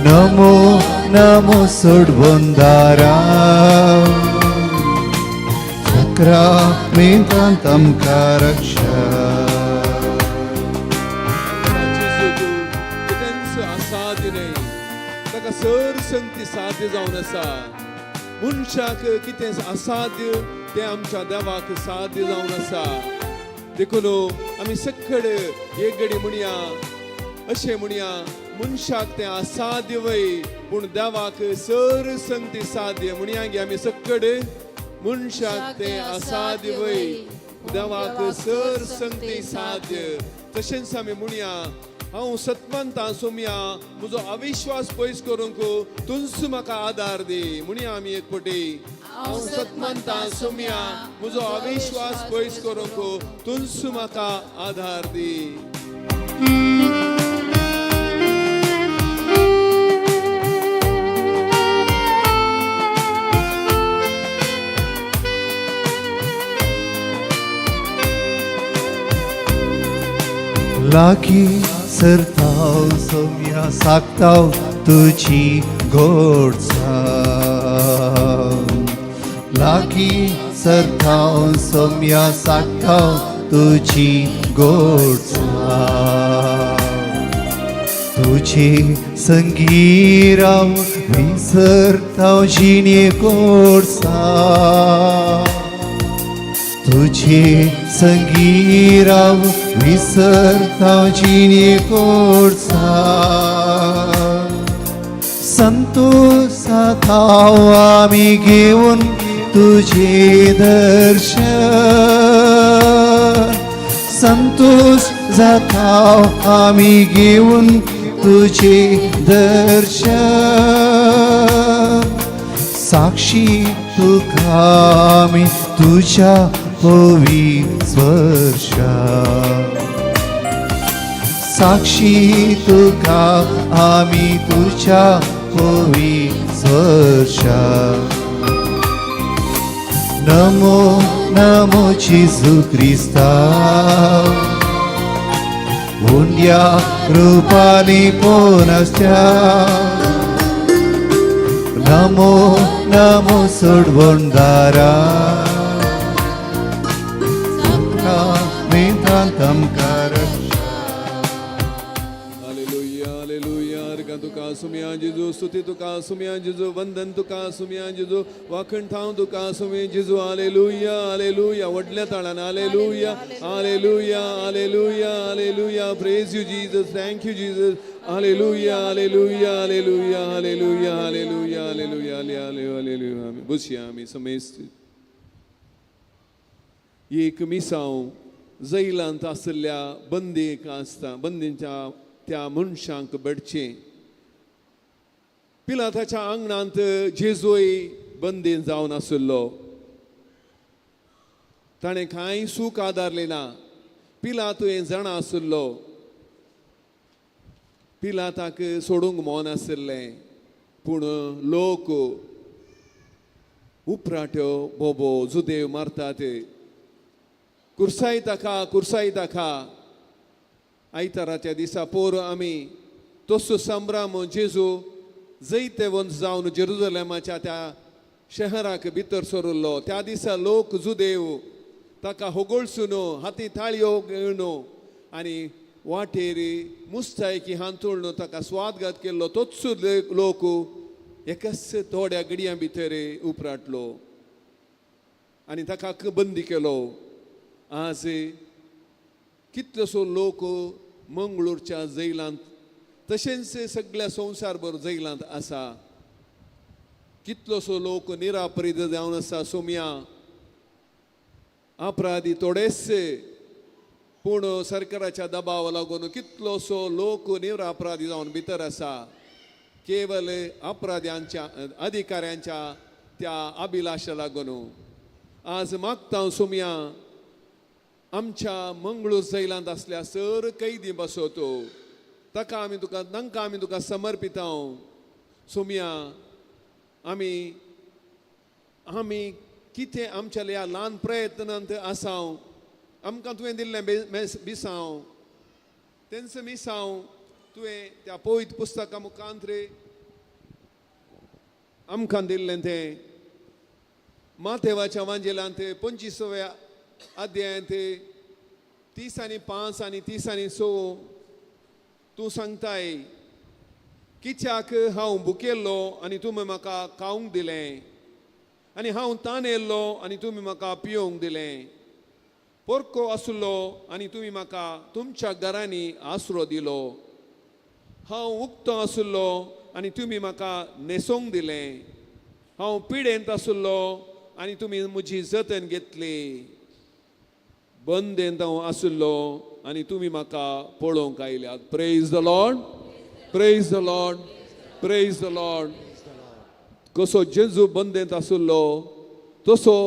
नमो नमो सोडवोंडारा सक्रामेंतान तमका रक्षा असाध्य न्हय ताका सर संगती साध्य जावन आसा मनशाक कितें असाध्य तें आमच्या देवाक साध्य जावन आसा देखून आमी सक्कड एक घडी म्हणया अशें म्हणया मनशाक तें असाध्य वय पूण देवाक सर संगती साध्य म्हणया गे आमी सक्कड मनशाक तें असाध्य वय देवाक सर संगती साध्य तशेंच आमी म्हणया हांव सतमंत सोम्या म्हजो अविश्वास पयस करूंक तुंच म्हाका आदार दी म्हणया आमी एक फावटी हांव सतमंत सोम्या म्हजो अविश्वास पयस करूंक तुंच म्हाका आदार दी लागी सरताव सोम्या सागताव तुझी गोडसाण लागी सरताव सोम्या सागताव तुझी गोडसाण तुझे संगीराव विसरताव जिणे गोडसाण तुझे संगीराव विसरताव जिणे गोडसाण संतोषाताव आमी घेवन तुझे दर्शन संतोष जाताव आमी घेवन तुझे दर्शन साक्षी तुका आमी तुझ्या पवित्र साक्षी तुका आमी तुझ्या पवित्र नमो नमो जेजू ख्रिस्ता उंड्या रूपाली पोनस्या नमो नमो सोडवोंडारा हालेलुया हालेलुया अर्घ तुका सुमिया जेजू स्तुती तुका सुमिया जेजू वंदन तुका सुमिया जेजू वाखण थांव तुका सुमिया जेजू हालेलुया हालेलुया व्हडल्या ताळान hallelujah hallelujah hallelujah hallelujah praise you Jesus thank you Jesus hallelujah hallelujah hallelujah hallelujah hallelujah hallelujah hallelujah hallelujah आमी बसया आमी समेस्त एक मिसांव जैलांत आसल्या बंदेक आसता बंदींच्या त्या मनशांक बडचें पिलाताच्या आंगणांत जेजूय बंदीन जावन आसलो ताणें कांय सूख आदारलें ना पिलातूय जाणा आसलो पिलाताक सोडूंक मोन आसलें पूण लोक उपराट्यो बोबो जुदेव मारतात कुर्साई ताका आयताराच्या दिसा पोर आमी तसो संभ्रम जेजू जैते वंश जावन जेरुजलेमाच्या त्या शहराक भितर सरलो त्या दिसा लोक जुदेव ताका होगोळसून हाती थाळयो घेवन आनी वाटेर मुस्तायकी हांतुळून ताका स्वागत केल्लो तोच लोक एकाच थोड्या घडयां भितर उपराटलो आनी ताका बंदी केलो आज कितलोसो लोक मंगळूरच्या जैलांत तशेंच सगळ्या संवसारभर जैलांत आसा कितलोसो लोक निरापराध जावन आसा सोम्या अपराधी थोडेच पूण सरकाराच्या दबावा लागून कितलोसो लोक निरापराधी जावन भितर आसा केवल अपराध्यांच्या अधिकाऱ्यांच्या त्या अभिलाशा लागून आज मागता सोम्या आमच्या मंगळूर जैलांत असल्या सर कैदी बसवतो ताका आमी तुका समर्पित सोम्या आमी कितें आमच्या ह्या ल्हान प्रयत्नांत आसाव आमकां तुवें दिल्लें बिसांव तेंच मिसांव तुवें त्या पवित्र पुस्तका मुखांतर आमकां दिल्लें तें माथेवाच्या वांजेलांत 25व्या अध्यायांत 30 आनी 5 आनी 30 आनी 6 तूं सांगताय कित्याक हांव भुकेल्लो आनी तुमी म्हाका खावंक दिलें आनी हांव ताणेल्लो आनी तुमी म्हाका पिवंक दिलें पोरको आसलो आनी तुमी म्हाका तुमच्या घरांनी आसरो दिलो हांव उक्तो आसलो आनी तुमी म्हाका न्हेसोवंक दिलें हांव पिडेंत आसलो आनी तुमी म्हजी जतन घेतली बंदेंत हांव आसलो आनी तुमी म्हाका पळोवंक आयल्यात praise the Lord praise the Lord praise the Lord कसो जेजू बंदेंत आसलो तसो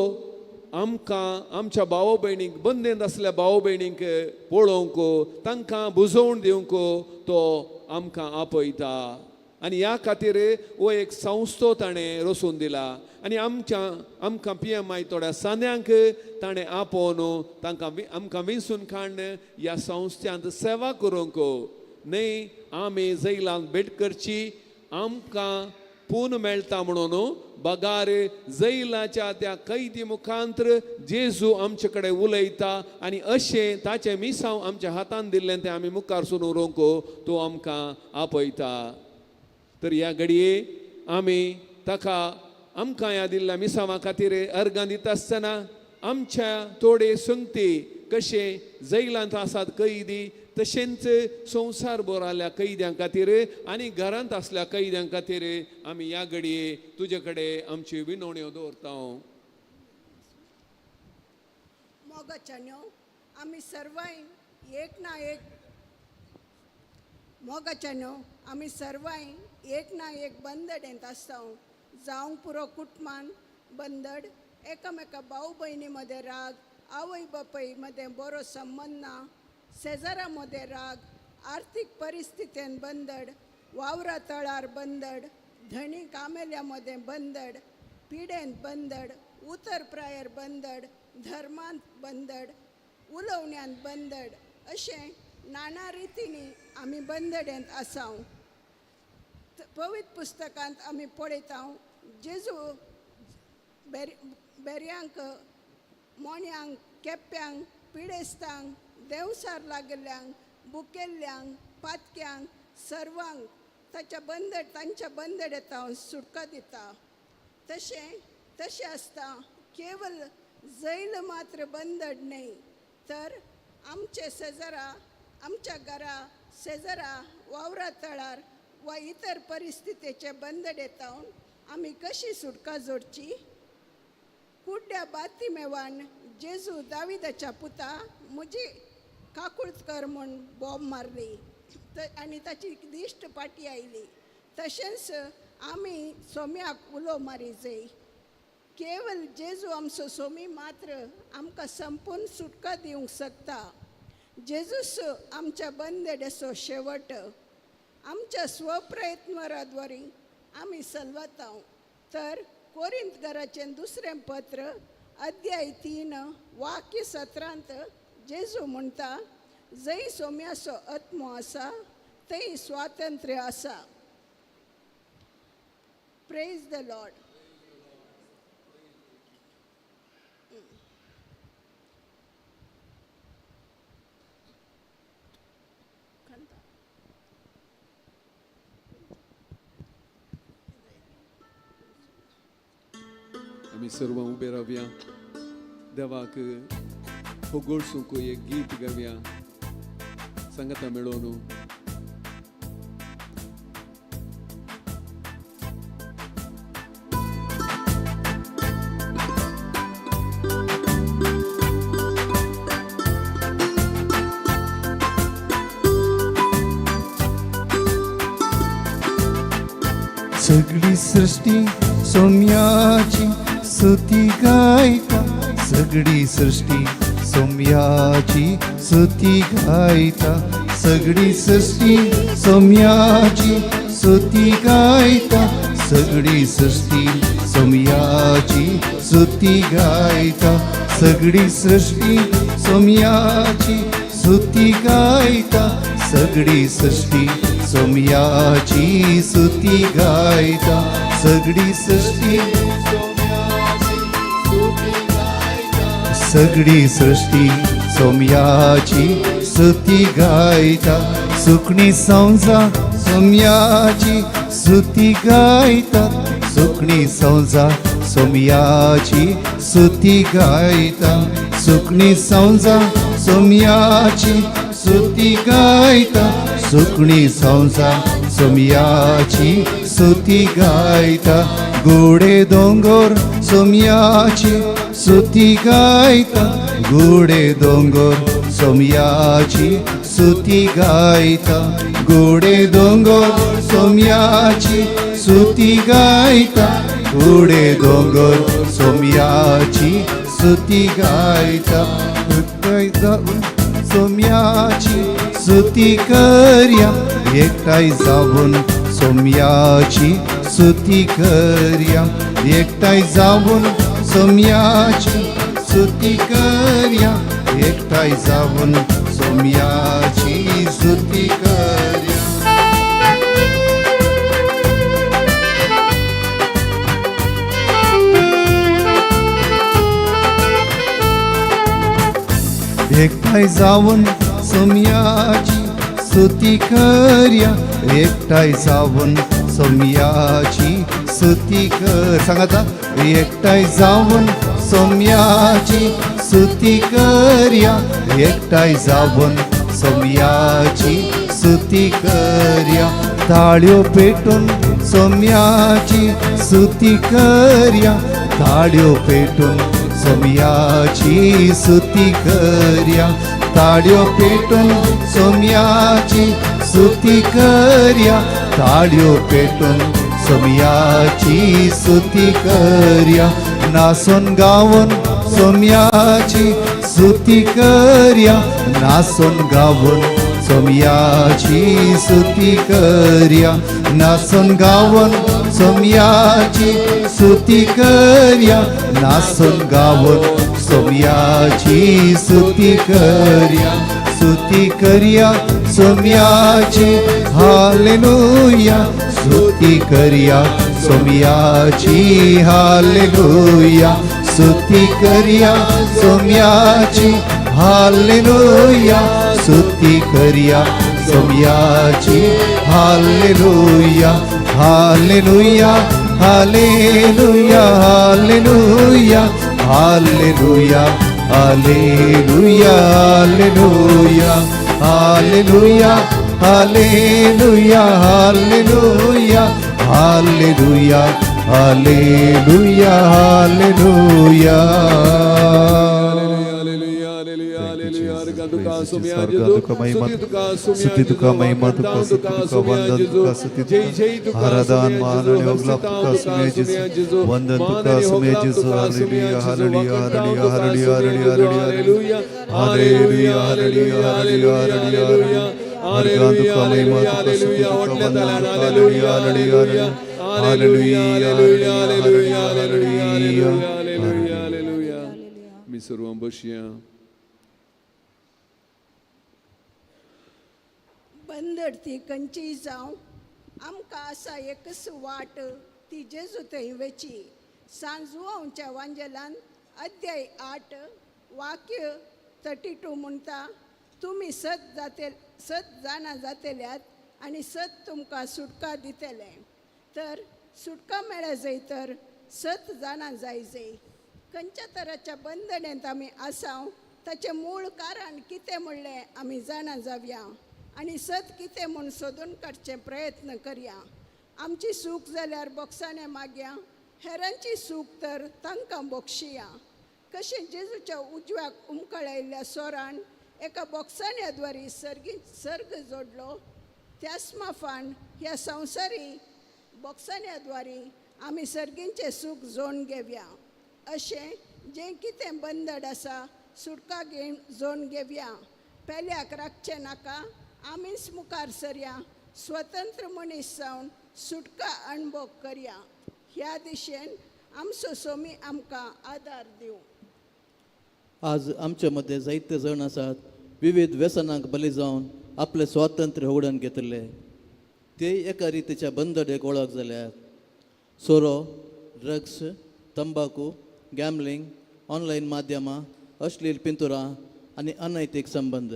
आमकां आमच्या भाव भयणीक बंदेंत आसल्या भाव भयणीक पळोवंक तांकां बुजोवन दिवंक तो आमकां आपयता आनी ह्या खातीर हो एक संस्थो ताणें रचून दिला आनी आमकां PMI थोड्या सान्यांक ताणें आपोवन तांकां आमकां विंसून काडून ह्या संस्थांत सेवा करूंक न्हय आमी जैलांत भेट करची आमकां पूण मेळटा म्हणून बगार जैलाच्या त्या कैदी मुखांतर जेजू आमचे कडेन उलयता आनी अशें ताचें मिसांव आमच्या हातांत दिल्लें तें आमी मुखार सून उरोवंक तो आमकां आपयता तर ह्या घडये आमी ताका आमकां ह्या दिल्ल्या मिसांवा खातीर अर्गां दिता आसतना आमच्या थोडे संगती कशे जैलांत आसात कैदी तशेंच संवसारभर आसल्या कैद्यां खातीर आनी घरांत आसल्या कैद्यां खातीर आमी ह्या घडये तुजे कडेन आमची विनवण्यो दवरता मोगाच्यान्यो आमी सर्वांय एक ना एक मोगाच्यान्यो आमी सर्वांय एक ना एक बंदडेंत आसता जावंक पुरो कुटुंबान बंदड एकामेका भाऊ भयणी मध्ये राग आवय बापाय मध्ये बरो संबंध ना शेजारा मध्ये राग आर्थीक परिस्थितीन बंदड वावरा तळार बंदड धणी कामेल्या मध्ये बंदड पिडेंत बंदड उतर प्रायर बंदड धर्मांत बंदड उलोवण्यांत बंदड अशें नाना रितींनी आमी बंदडेंत आसाव पवित्र पुस्तकांत आमी पळयता जेजू बेऱ्यांक मोण्यांक केप्यांक पिडेस्तांक देवसार लागिल्ल्यांक बुकेल्ल्यांक पातक्यांक सर्वांक तांच्या बंदडेत हांव सुटका दिता. तशें आसता केवल जैल मात्र बंदड न्ही, तर आमचे शेजारा, आमच्या घरा शेजारा, वावरा तळार वा इतर परिस्थितीचे बंदडेत आमी कशी सुटका जोडची. कुड्ड्या बातिमेवान जेजू दाविदाच्या पुता म्हजी काकुळत कर म्हूण बॉम्ब मारली आनी ताची दिश्ट पाटी आयली. तशेंच आमी सोम्याक उलो मारी जाय. केवल जेजू आमचो सोमी मात्र आमकां संपूर्ण सुटका दिवंक शकता. जेजूस आमच्या बंदडेचो शेवट. आमच्या स्वप्रयत्नाद्वारे आमी सलवता. तर कोरिंत घराचें दुसरें पत्र अध्याय 3 वाक्य 17 जेजू म्हणटा, जंय सोम्याचो आत्मो आसा थंय स्वातंत्र्य आसा. Praise the Lord. आमी सर्व उबे रावया. देवाक होगोळसूंक एक गीत गावया सांगता मेळोन. सगळी सृष्टी सोम्याची स्तुती गायता. सगळी सृष्टी सोम्याची स्तुती गायता. सगळी सृष्टी सोम्याची स्तुती गायता. सगळी सृष्टी सोम्याची स्तुती गायता. सगळी सृष्टी सोम्याची स्तुती गायता. सगळी सृष्टी सोम्याची स्तुती गायता. सगळी सृष्टी सगळी सृष्टी सोम्याची स्तुती गायता. सुकणी संजा सोम्याची स्तुती गायतात. सुकणी संजा सोम्याची स्तुती गायता. सुकणी संजा सोम्याची स्तुती गायता. सुकणी संजा सोम्याची स्तुती गायता. गोडे दोंगर सोम्याची स्तुती गायता. गोडे दोंगर सोम्याची स्तुती गायता. गोडे दोंगर सोम्याची स्तुती गायता. गोडे दोंगर सोम्याची स्तुती गायता. सोम्याची स्तुती करया. एकठांय जावन सोम्याची स्तुती करया. एकठांय जावन सोम्याची स्तुती करया. एकठांय जावन सोम्याची स्तुती करया. एकठांय जावन सोम्याची स्तुती करया. एकठांय जावन सोम्याची स्तुती कर. सांगाता, एकठांय जावन सोम्याची स्तुती करया. एकठांय जावन सोम्याची स्तुती करया. ताळयो पेटून सोम्याची स्तुती करया. ताळयो पेटून सोम्याची स्तुती करया. ताळयो पेटून सोम्याची स्तुती करया. ताळयो पेटून सोम्याची स्तुती करया. नाचून गावन सोम्याची स्तुती करया. नाचून गावन सोम्याची स्तुती करया. नाचून गावन सोम्याची स्तुती करया. नाचून गावन सोम्याची स्तुती करया. स्तुती करया सोम्याची. हालेलुया. स्तुती करया सोम्याची. हालेलुया. स्तुती करया सोम्याची. हालेलुया. स्तुती करया सोमयाची hallelujah hallelujah hallelujah hallelujah hallelujah hallelujah hallelujah hallelujah hallelujah hallelujah hallelujah hallelujah तुका महिमा तुका वंदन तुका स्तुती आराधन मान आणि अवलाप तुका सुमे जेजू वंदन तुका सुमे Jesu hallelujah hallelujah hallelujah hallelujah hallelujah hallelujah hallelujah hallelujah hallelujah तुका महिमा तुका स्तुती तुका वंदन hallelujah hallelujah hallelujah hallelujah hallelujah hallelujah hallelujah मी सर्व बसया बंदड ती खंयची जावं आमकां आसा एकच वाट ती जेजू थंय वेची सांजवांच्या वांजेलान अध्याय 8 वाक्य 32 म्हणटा तुमी सत जाणां जातल्यात आनी सत तुमकां सुटका दितले तर सुटका मेळ्ळ्या जाय तर सत जाणां जाय जाय खंयच्या तराच्या बंदडेंत आमी आसाव ताचें मूळ कारण कितें म्हणलें आमी जाणां जावया आनी सत कितें म्हूण सोदून काडचे प्रयत्न करया आमची सूख जाल्यार बोक्साने मागया हेरांची सूख तर तांकां बोक्षिया कशें जेजूच्या उजव्याक उमकळायल्ल्या सोरान एका बोक्साण्याद्वारे सर्ग जोडलो त्याच माफान ह्या संवसारी बोक्साण्याद्वारे आमी सर्गींचे सूख जोडून घेवया अशें जें कितें बंदड आसा सुटका घेवन जोडून घेवया पेल्याक राखचें नाका आमीच मुखार सरया स्वतंत्र मनीस जावन सुटका अणभव करया ह्या दिशेन आमचो सोमी आमकां आदार दिवं आज आमचे मध्य जायते जण आसात विविध व्यसनांक बली जावन आपले स्वातंत्र्य होगडून घेतले ते एका रितीच्या बंदडेक वळख जाल्यात सोरो ड्रग्स तंबाखू गॅमलिंग ऑनलायन माध्यमां अश्लील पिंतुरां आनी अनैतीक संबंध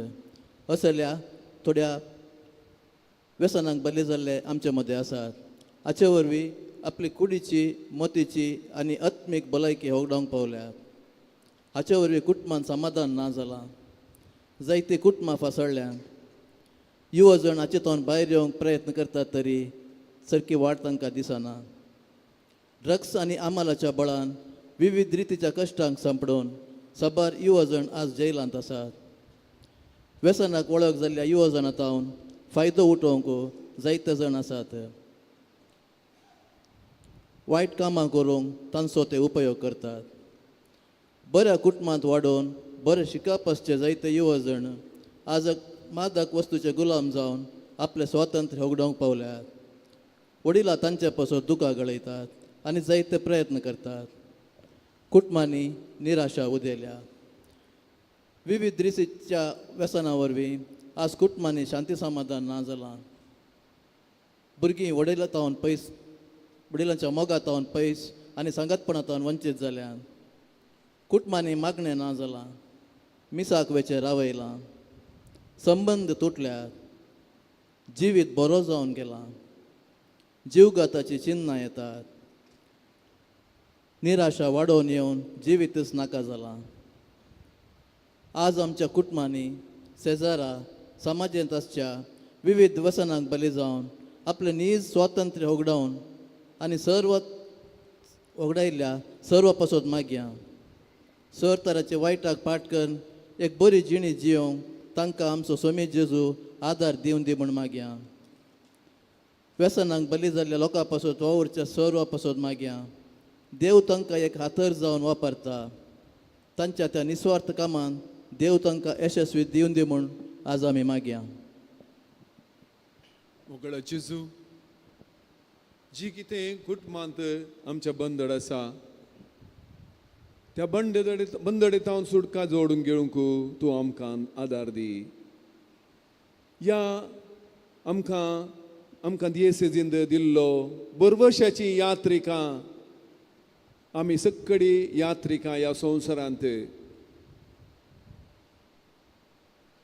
असल्या थोड्या व्यसनांक बली जाल्ले आमचे मदें आसात हाचे वरवीं आपली कुडीची मतीची आनी आत्मीक भलायकी होगडावंक पावल्यात हाचे वरवीं कुटुंबान समाधान ना जालां जायतीं कुटुंबां फासळ्ळ्यात युवा जण हाचेतून भायर येवंक प्रयत्न करतात तरी सारकी वाट तांकां दिसना ड्रग्स आनी आमालाच्या बळान विविध रितीच्या कश्टांक सांपडून साबार युवा जण आज जेलांत आसात व्यसनाक वळख जाल्ल्या युवा जणांतावन फायदो उठोवंक जायते जण आसात वायट कामां करूंक तांचो ते उपयोग करतात बऱ्या कुटुंबांत वाडोवन बरें शिकप आसचे जायते युवा जण आज मादक वस्तूचे गुलाम जावन आपले स्वातंत्र्य होगडावंक पावल्यात वडिलां तांचे पासून दुकां गळयतात आनी जायते प्रयत्न करतात कुटुंबांनी निराशा उदेल्या विविध रितीच्या व्यसनां वरवीं आज कुटुंबांनी शांती समाधान ना जालां भुरगीं वडिलांच्या मोगातावन पयस आनी सांगतपणांतावन वंचीत जाल्यात कुटुंबांनी मागणें ना जालां मिसाक वेचेर रावयलां संबंद तुटल्यात जिवीत बरो जावन गेला जीवघाताची चिन्नां येतात निराशा वाडोवन येवन जिवीतच नाका जाला आज आमच्या कुटुंबांनी शेजारा समाजांत आसच्या विविध व्यसनांक बली जावन आपले नीज स्वातंत्र्य होगडावन आनी सर्व होगडायल्ल्या सर्व पासत मागया सर तराचे वायटाक पाट करून एक बरी जिणी जियोंक तांकां आमचो सोमी जेजू आदार दिवन दी म्हूण मागया व्यसनांक बली जाल्ल्या लोकां पासत वावरच्या सर्व पासत मागया देव तांकां एक हातर जावन वापरता तांच्या त्या निस्वार्थ कामान देव तांकां यशस्वी दिवन दी म्हूण आज आमी मागया मोगळा जेजू जी कितें कुटुंबांत आमच्या बंदड आसा त्या बंदडेतावन सुटका जोडून घेवंक तूं आमकां आदार दी या आमकां दियेसेजिंद दिल्लो बरवशाची यात्रिका आमी सगळी यात्रिका ह्या संवसारांत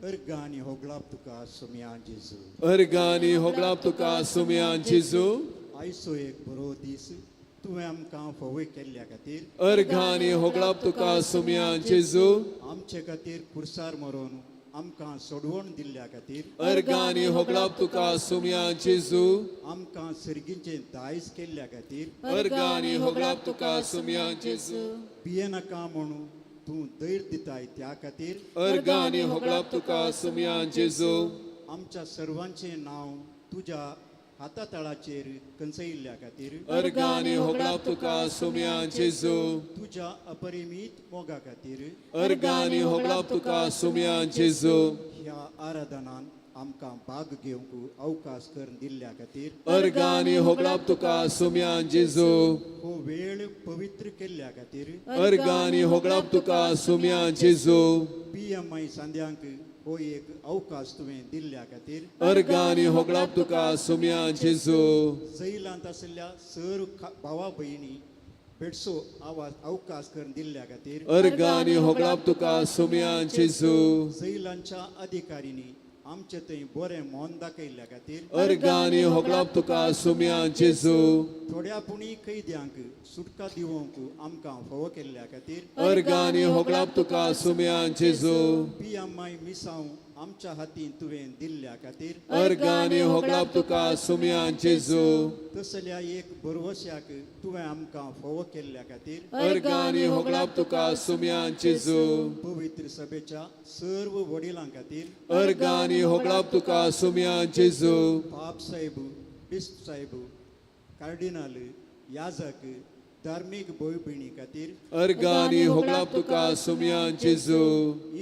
Ergani hoglap tuka sumyan Jesu. Ergani hoglap tuka sumyan Jesu. Aiso ek boro dis तुवें आमकां फोव केल्ल्या खातीर Ergani hoglap tuka sumyan Jesu. आमचे खातीर कुर्सार मरून आमकां सोडवण दिल्ल्या खातीर Ergani hoglap tuka sumyan Jesu. आमकां सर्गीचें दायज केल्ल्या खातीर Ergani hoglap tuka sumyan Jesu. भिये नाका म्हणून तूं दैर दिताय त्या खातीर Ergani hoglap tuka sumyan Jesu. आमच्या सर्वांचें नांव तुज्या हातातळाचेर कंचयल्ल्या खातीर Ergani hoglap tuka sumyan Jesu. तुज्या अपरिमीत मोगा खातीर Ergani hoglap tuka sumyan Jesu. ह्या आराधनान आमकां भाग घेवंक अवकाश करून दिल्ल्या खातीर Ergani hoglap tuka sumyan Jesu. हो वेळ पवित्र केल्ल्या खातीर Ergani hoglap tuka sumyan Jesu. PMI सांद्यांक हो एक अवकाश तुवें दिल्ल्या खातीर Ergani hoglap tuka sumyan Jesu. जैलांत आशिल्ल्या सर भावा भयणी भेटसो आवाज अवकाश करून दिल्ल्या खातीर Ergani hoglap tuka sumyan Jesu. जैलांच्या अधिकारीनी आमचे थंय बरें मोन दाखयल्ल्या खातीर Ergani hoglap tuka sumyan Jesu. थोड्या पुणी कैद्यांक सुटका दिवंक आमकां फोव केल्ल्या खातीर Ergani hoglap tuka sumyan Jesu. PMI मिसांव आमच्या हातीन तुवें दिल्ल्या खातीर Ergani hoglap tuka sumyan Jesu. तसल्या एक बरवश्याक तुवें आमकां फोव केल्ल्या खातीर Ergani hoglap tuka sumyan Jesu. पवित्र सभेच्या सर्व वडिलां खातीर Ergani hoglap tuka sumyan Jesu. पाप साहेब बिस्प साहेब कार्डिनल याजक धार्मिक भोय भयणी खातीर Ergani hoglap tuka sumyan Jesu.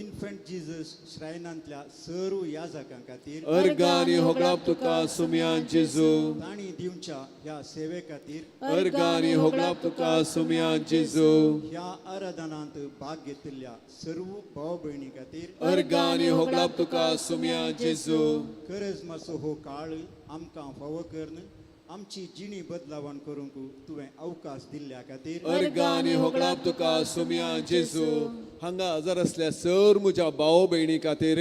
Infant Jesus श्रायनांतल्या सर्व याजकां खातीर Ergani hoglap tuka sumyan Jesu. तांणी दिवच्या ह्या सेवे खातीर Ergani hoglap tuka sumyan Jesu. ह्या आराधनांत भाग घेतिल्ल्या सर्व भाव भयणी खातीर Ergani hoglap tuka sumyan Jesu. खरंच मातसो हो काळ आमकां फावो करन आमची जिणी बदलावण करूंक तुवें अवकाश दिल्ल्या खातीर Ergani hoglap tuka sumyan Jesu. हांगा हजर असल्या सर म्हज्या भाव भयणी खातीर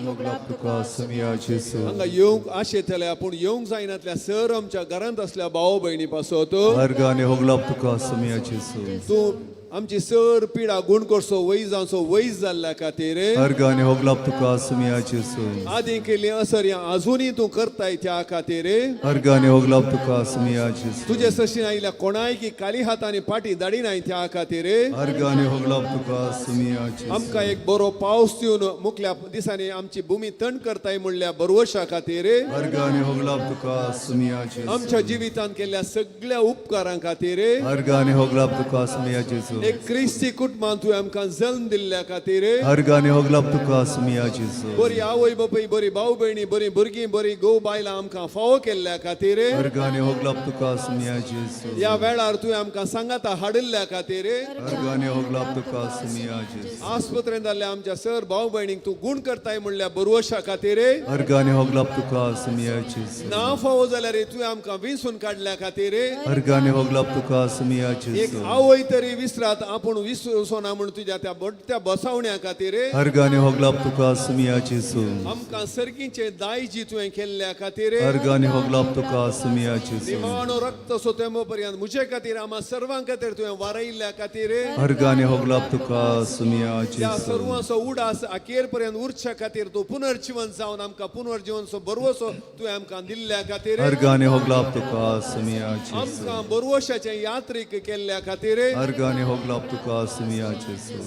होगलाप तुका समिया जेसू हांगा येवंक आशेतल्या पूण येवंक जायनातल्या सर आमच्या घरांत असल्या भाव भयणी पासत अर्गाने होगलाप तुका समिया जेसू तूं आमची सर पिडा गुण करचो वैज जावचो वैज जाल्ल्या खातीर अर्गाने होगलाप तुका समिया जेसू आदी केल्ली असर या अजुनूय तूं करताय त्या खातीर अर्गाने होगलाप तुका समिया जेसू तुजे सशीन आयल्या कोणाय की काली हातांनी पाटी दाडिनाय त्या खातीर अर्गाने होगलाप तुका समिया जेसू आमकां एक बरो पावस दिवन मुखल्या दिसांनी आमची भुमी थंड करताय म्हणल्या बरवशा खातीर अर्गाने होगलाप तुका समिया जेसू आमच्या जिवितांत केल्ल्या सगळ्या उपकारां खातीर अर्गाने होगलाप तुका समिया जेसू एक क्रिस्ती कुटुंबांत तुवें आमकां जल्म दिल्ल्या खातीर अर्गाने होगलाप तुका समिया जेसू बरी आवय बापूय बरी भाव भयणी बरी भुरगीं बरी गोव बायलां आमकां फावो केल्ल्या खातीर अर्गाने होगलाप तुका समिया जेसू ह्या वेळार तुवें आमकां सांगाता हाडिल्ल्या खातीर अर्गाने होगलाप तुका समिया जेसू आस्पत्रेंत जाल्ल्या आमच्या सर भाव भयणीक तूं गुण करताय म्हणल्या बरवशा खातीर अर्गाने होगलाप तुका समिया जेसू ना फावो जाल्यार तुवें आमकां विसरून काडल्या खातीर अर्गाने होगलाप तुका समिया एक जेसू आवय तरी विसरात आपूण विसरोना म्हूण तुज्या त्या त्या बसावण्या खातीर अर्गाने होगलाप तुका समिया जेसू आमकां सर्गीचें दायजी तुवें केल्ल्या खातीर अर्गाने होगलाप तुका समिया जेसू निमाणो रक्त सोतेमो पर्यंत म्हजे खातीर आम्हा सर्वां खातीर तुवें वारयल्ल्या खातीर अर्गाने होगलाप तुका समिया त्या जेसू सर्वांचो उडास अखेर पर्यंत उरच्या खातीर तूं पुनर्जीवन जावन आमकां पुनर्जीवनचो बरवसो तुवें आमकां दिल्ल्या खातीर अर्गाने होगलाप तुका समिया जेसू आमकां बरवशाचे यात्रेक केल्ल्या खातीर अर्गाने होगलाप तुका समिया जेसू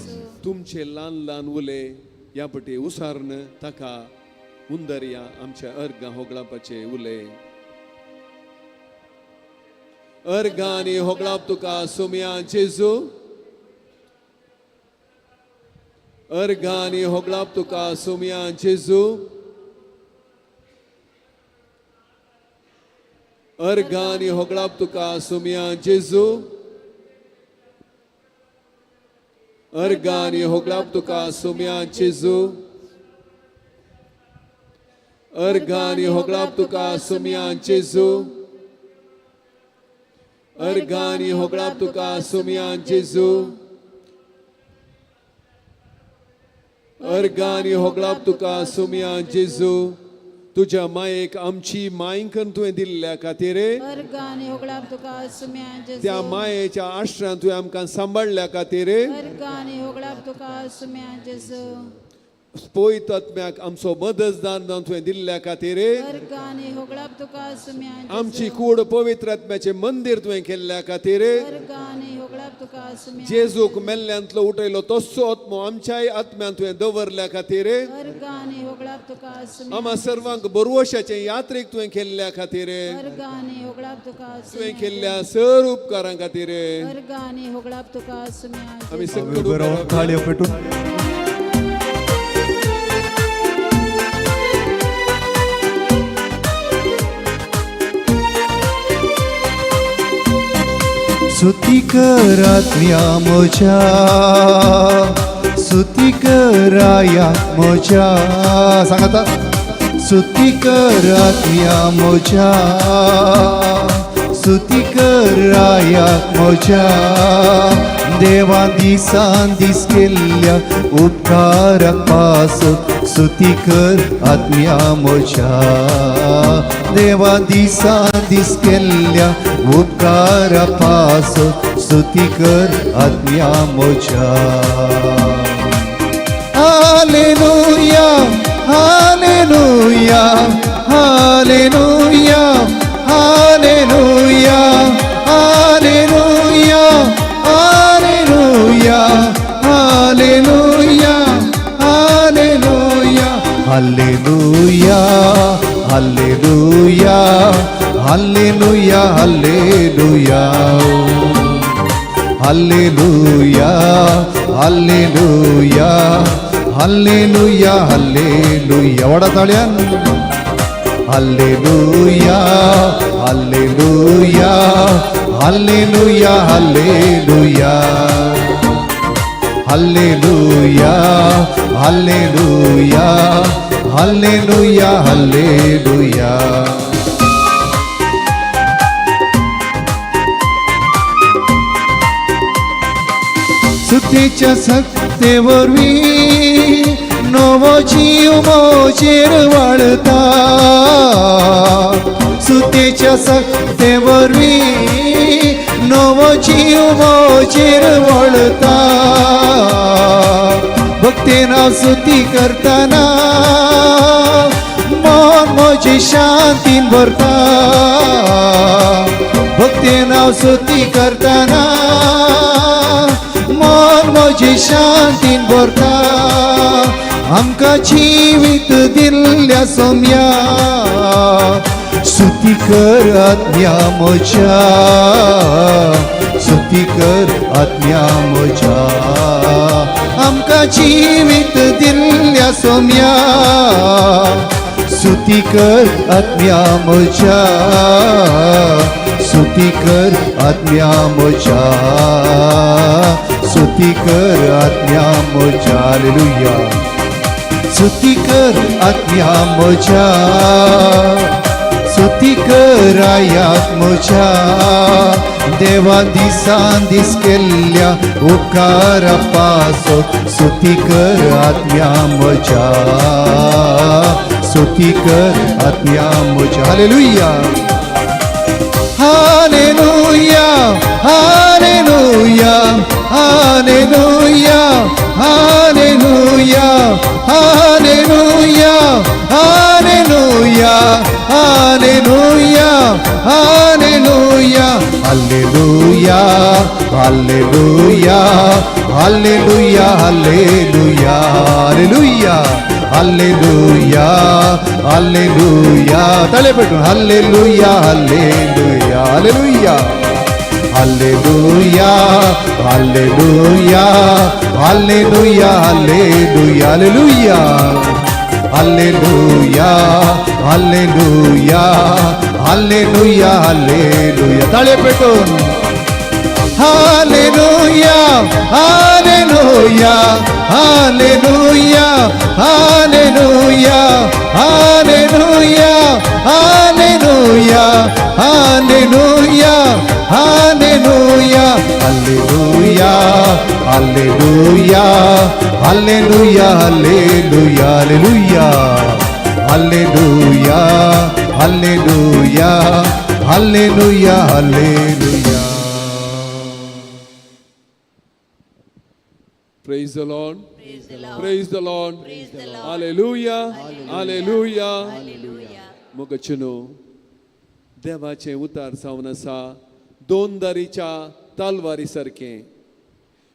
तुमचे ल्हान ल्हान उले ह्या पटी उसारन ताका उंदर्या आमच्या अर्गां होगलापाचे उले अर्गांनी होगलाप तुका सुम्या जेजू अर्गांनी होगलाप तुका सुम्या जेजू अर्गांनी होगलाप तुका सुम्या जेजू अर्गांनी होगलाप तुका सुम्या जेजू अर्गांनी होगलाप तुका सुम्या जेजू अर्गांनी होगलाप तुका सुम्या जेजू अर्गानी होगलाप तुका सुमया जेजू तुझ्या मायेक आमची मायंकन तुवें दिल्ल्या खातीर अर्गानी होगलाप तुका सुम्या जेजू त्या मायेच्या आश्रयान तुवें आमकां सांबाळल्या खातीर अर्गानी होगलाप तुका सुम्या जेजू पवित्र आत्म्याक आमचो मदतदार जावन तुवें दिल्ल्या खातीर अर्गानी होगलाप तुका सुम्या आमची कूड पवित्र आत्म्याचें मंदिर तुवें केल्ल्या खातीर अर्गानी होगलाप तुका सुम्या जेजूक मेल्ल्यांतलो उठयलो तसो आत्मो आमच्याय आत्म्यान तुवें दवरल्या खातीर अर्गानी होगलाप तुका सुम्या आम्हा सर्वांक बरवशाचे यात्रेक तुवें केल्ल्या खातीर अर्गानी होगलाप तुका तुवें केल्ल्या सर उपकारां खातीर अर्गानी होगलाप तुका सुम्या आमी आम्ही सगळे उभे राहून थाळयो पेटून स्तुती कर आत्म्या म्हज्या स्तुती कराया म्हज्या सांग आता स्तुती कर आत्म्या म्हज्या स्तुती कराया म्हज्या देवा दिसान दीस केल्ल्या उपकाराक पासून स्तुती कर आत्म्या म्हज्या देवा दिसान दीस केल्ल्या उपकारा पासून स्तुती कर आत्म्या म्हज्या hallelujah hallelujah hallelujah hallelujah hallelujah hallelujah hallelujah hallelujah hallelujah hallelujah hallelujah hallelujah hallelujah hallelujah hallelujah hallelujah वडा ताळ्यान hallelujah hallelujah hallelujah hallelujah hallelujah hallelujah hallelujah hallelujah स्तुतीच्या सक्तेवरवी नवो जीव मोजेर वाळता स्तुतीच्या सक्तेवरवी नवो जीव मोजेर वळता भक्तीन स्तुती करताना मन म्हजी शांतीन भरता भक्तीन स्तुती करताना मन म्हजी शांतीन भरता आमकां जिवीत दिल्ल्या सोम्या स्तुती कर आत्म्या म्हज्या स्तुती कर आत्म्या म्हज्या आमकां जिवीत दिल्ल्या सोम्या स्तुती कर आत्म्या म्हज्या स्तुती कर आत्म्या म्हज्या स्तुती कर आत्म्या म्हज्या हालेलुया स्तुती कर आत्म्या म्हज्या स्तुती कर आयात म्हज्या देवा दिसान दीस केल्ल्या उपकारा पासून स्तुती कर आत्म्या म्हज्या स्तुती कर आत्म्या म्हज्या hallelujah hallelujah hallelujah hallelujah hallelujah hallelujah hallelujah hallelujah hallelujah hallelujah hallelujah hallelujah hallelujah hallelujah hallelujah तळे पेटून hallelujah hallelujah hallelujah hallelujah hallelujah hallelujah hallelujah hallelujah hallelujah hallelujah hallelujah तळे पेटून hallelujah hallelujah hallelujah hallelujah hallelujah hallelujah hallelujah hallelujah Hallelujah, Hallelujah, Hallelujah, Hallelujah, Hallelujah, Hallelujah, Hallelujah, Hallelujah, Hallelujah. Praise the Lord. Praise the Lord. Hallelujah. Hallelujah. मोगचनो देवाचे उतार जावन आसा दोन दारीच्या तलवारी सारखे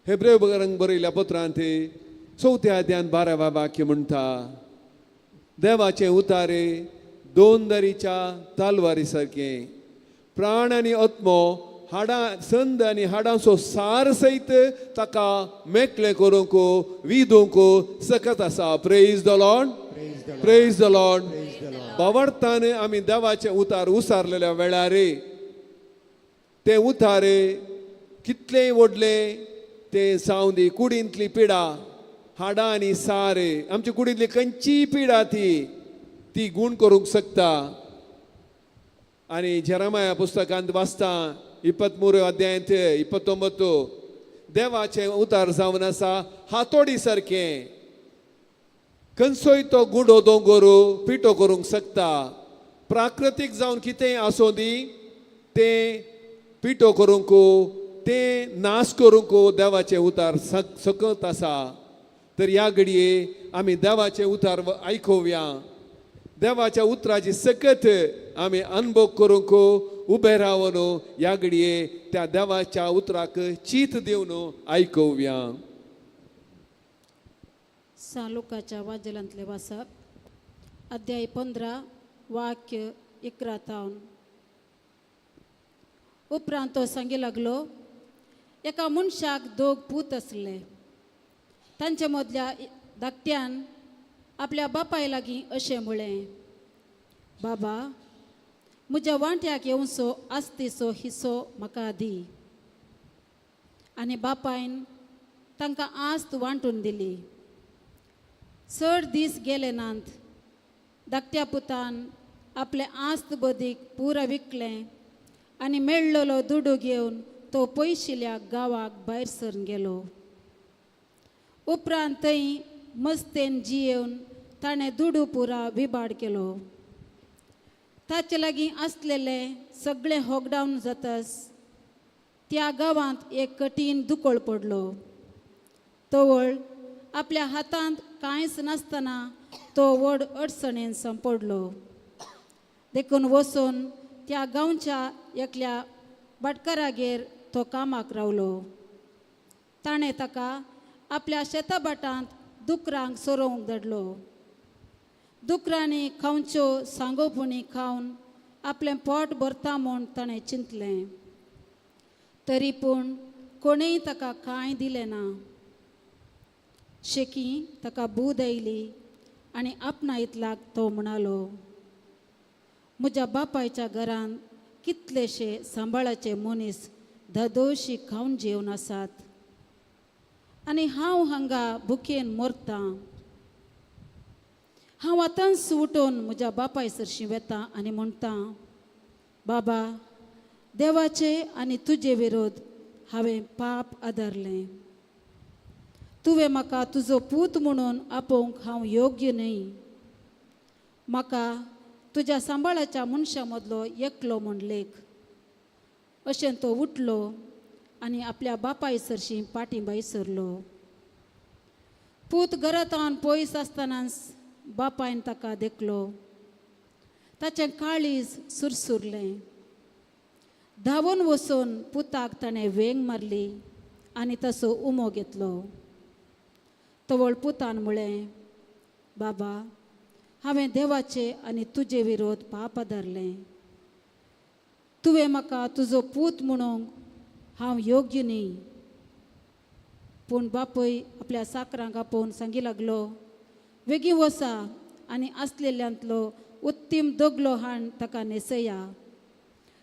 हेब्रेव बरंग बरयल्या पत्रांत 4 अध्यायान 12 वाक्य म्हणटा देवाचे उतारे दोन दारीच्या तलवारी सारखे प्राण आनी आत्मो हाडां संद आनी हाडांचो सार सयत ताका मेकळे करूंक विदूंक सकत आसा. Praise the Lord. Praise the Lord. बावडतान आमी देवाचे उतार उसारलेल्या वेळार ते उतारे कितले व्हडले ते जावं दी कुडींतली पिडा हाडां आनी सार आमची कुडींतली खंयची पिडा ती गूण करूंक शकता. आनी जेरमाया पुस्तकांत वाचता 23 अध्यायांत 29 देवाचे उतार जावन आसा हातोडी सारखे खंयचोय तो गुडो दोंगर पिटो करूंक शकता. प्राकृतीक जावन कितेंय आसूं दी ते पिटो करूंक ते नाश करूंक देवाचे उतार सकत आसा. तर ह्या घडये आमी देवाचे उतार आयकुया. देवाच्या उतराची सकत आमी अनुभव करूंक उबे रावन ह्या घडये त्या देवाच्या उतराक चीत दिवन आयकुया. सालुकाच्या वाजलांतले वाचप अध्याय 15 वाक्य 11 उपरांत तो सांगी लागलो एका मनशाक दोग पूत आसले. तांचे मदल्या धाकट्यान आपल्या बापाय लागीं अशें म्हळें बाबा म्हज्या वांट्याक येवचो आस्तीचो हिस्सो म्हाका दी. आनी बापायन तांकां आस्त वांटून दिली. चड दीस गेले नात धाकट्या पुतान आपले आस्त बदीक पुरा विकलें आनी मेळ्ळलो दुडू घेवन तो पयशिल्ल्या गांवाक भायर सरून गेलो. उपरांत थंय मस्तेन जियेवन ताणें दुडू पुरा विबाड केलो. ताचे लागीं आसलेले सगळे हॉकडावन जाताच त्या गांवांत एक कठीण दुकोळ पडलो. तवळ आपल्या हातांत कांयच नासतना तो व्हड अडचणेन सांपडलो. देखून वचून त्या गांवच्या एकल्या भाटकारागेर तो कामाक रावलो. ताणें ताका आपल्या शेताभाटांत दुकरांक सोरोवंक धाडलो. दुकरांनी खावच्यो सांगोपणी खावन आपलें पोट भरता म्हूण ताणें चिंतलें. तरी पूण कोणेय ताका कांय दिलें ना. शेकी ताका बूद आयली आनी आपणा इतलाक तो म्हणालो म्हज्या बापायच्या घरांत कितलेशे सांबाळाचे मनीस धदोशी खावन जेवन आसात आनी हांव हांगा भुकेन मरतां. हांव आतांच उठून म्हज्या बापाय सरशीं वेतां आनी म्हणटां बाबा देवाचे आनी तुजे विरोध हांवें पाप आदारलें. तुवें म्हाका तुजो पूत म्हणून आपोवंक हांव योग्य न्हय. म्हाका तुज्या सांबाळाच्या मनशा मदलो एकलो म्हूण लेख. अशें तो उठलो आनी आपल्या बापाय सरशीं पाठींबाय सरलो. पूत घरांतावन पयस आसतनाच बापायन ताका देखलो. ताचें काळीज सुरसुरलें. धांवून वचून पुताक ताणें वेंग मारली आनी तसो उमो घेतलो. तवळ पुतान म्हळें बाबा हांवें देवाचे आनी तुजे विरोध पाप आदारलें. तुवें म्हाका तुजो पूत म्हणूंक हांव योग्य न्हय. पूण बापूय आपल्या साकरांक आपोवन सांगी लागलो वेगीं वसा आनी आसलेल्यांतलो उत्तीम दोगलो हाण ताका न्हेसया.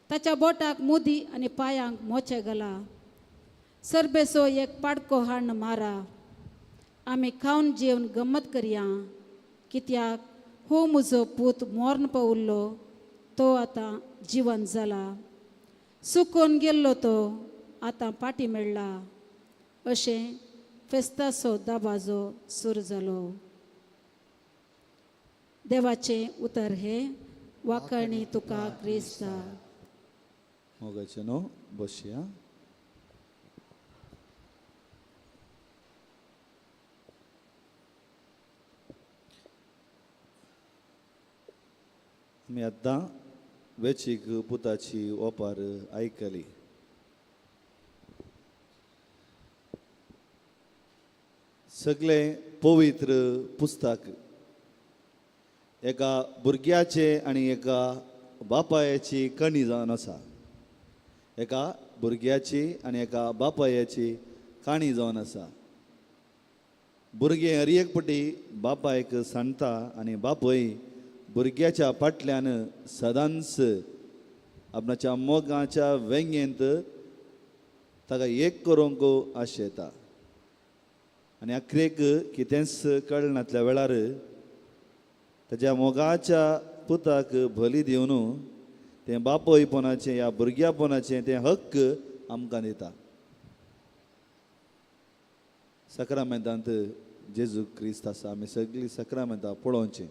ताच्या बोटाक मुदी आनी पांयांक मोचे घाला. सरबेसो एक पाडको हाण मारा. आमी खावन जेवन गम्मत करया. कित्याक हो म्हजो पूत मोर्न पावल्लो तो आतां जिवंत जाला. सुकोवन गेल्लो तो आतां फाटी मेळ्ळा अशें फेस्ताचो दाबाजो सूर जालो. देवाचें उतर हे वाकणी तुका क्रिस्ता. मोगाचे न्हू बसया. आमी आतां वेचीक पुताची ओपार आयकली. सगळे पवित्र पुस्तक एका भुरग्याचे आनी एका बापायाची कणी जावन आसा. एका भुरग्याची आनी एका बापायाची काणी जावन आसा. भुरगें हर एक पटी बापायक सांडटा आनी बापूय भुरग्याच्या फाटल्यान सदांच आपणाच्या मोगाच्या वेंगेंत ताका एक करूंक आशेता. आनी अख्रेक कितेंच कळनातल्या वेळार ताच्या मोगाच्या पुताक भली दिवन तें बापोयपणाचें या भुरग्यापणाचें तें हक्क आमकां दिता. सक्रामेंतांत जेजू क्रिस्त आसा. आमी सगळीं सक्रामेंतां पळोवचें.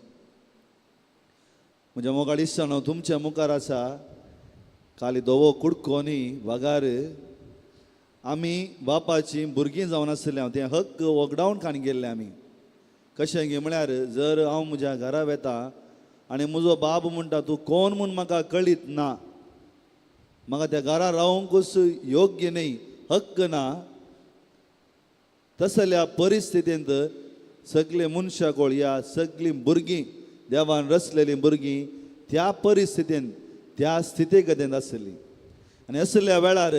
म्हज्या मोगाळ इश्टानो, तुमच्या मुखार आसा खाली धवो कुडको न्ही वागार. आमी बापाची भुरगीं जावन आसल्या तें हक्क वगडावन काण गेल्ले आमी. कशें गे म्हळ्यार जर हांव म्हज्या घरा वेता आनी म्हजो बाब म्हणटा तूं कोण म्हूण म्हाका कळीत ना, म्हाका त्या घरा रावंकूच योग्य न्ही, हक्क ना, तसल्या परिस्थितींत सगळे मनशाकोळ या सगळीं भुरगीं देवान रचलेलीं भुरगीं त्या परिस्थितींत त्या स्थितीगतींत आसलीं. आनी असल्या वेळार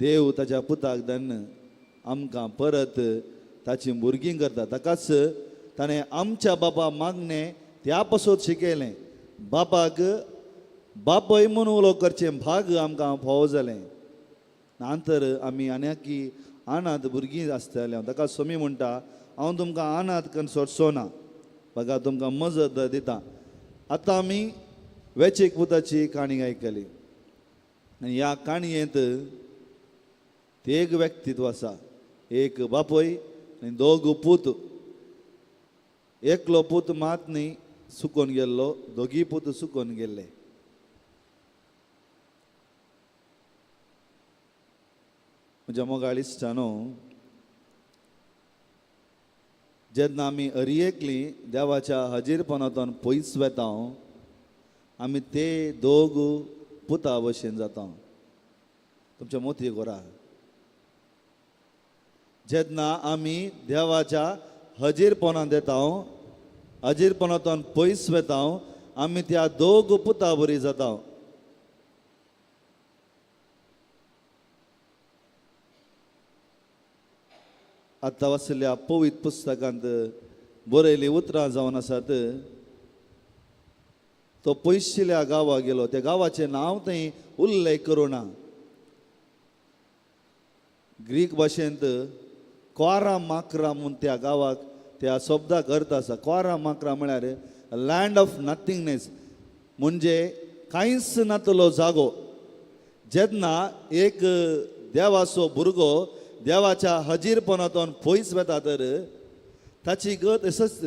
देव ताच्या पुताक धन्न आमकां परत ताची भुरगीं करता. ताकाच ताणें आमच्या बापा मागणें त्या पासून शिकयलें. बापाक बापय म्हूण उलो करचें भाग आमकां फावो जालें. नंतर आमी आनी अनाथ भुरगीं आसतल्या ताका स्वामी म्हणटा हांव तुमकां अनाथ करून सोडचो ना, बघा तुमकां मजत दिता. आतां आमी वेचीक पुताची काणी आयकली आनी ह्या काणयेंत एक व्यक्तित्व आसा. एक बापूय आनी दोग पूत. एकलो पूत मात न्ही सुकोन गेल्लो, दोगी पूत सुकोन गेल्ले. म्हज्या मोगाळ इश्टानो, जेन्ना आमी हरयेकली देवाच्या हजीरपणांतून पयस वेता आमी ते दोग पुता भशेन जाता. तुमच्या मोती गोरा जेन्ना आमी देवाच्या हजीरपणांत येता, हजीरपणांतून पयस वेता, आमी त्या दोग पुता बरी जाता. आतां वाचलेल्या पवित्र पुस्तकांत बरयलीं उतरां जावन आसात. तो पयशिल्ल्या गांवां गेलो, त्या गांवाचें नांव थंय उल्लेख करूना. ग्रीक भाशेंत क्वारा माक्रा म्हूण त्या गांवाक त्या शब्दाक अर्थ आसा. क्वारा माक्रा म्हळ्यार लँड ऑफ नथिंगनेस, म्हणजे कांयच नातलो जागो. जेन्ना एक देवाचो भुरगो देवाच्या हजीरपणांतून पयस वेता तर ताची गत असच.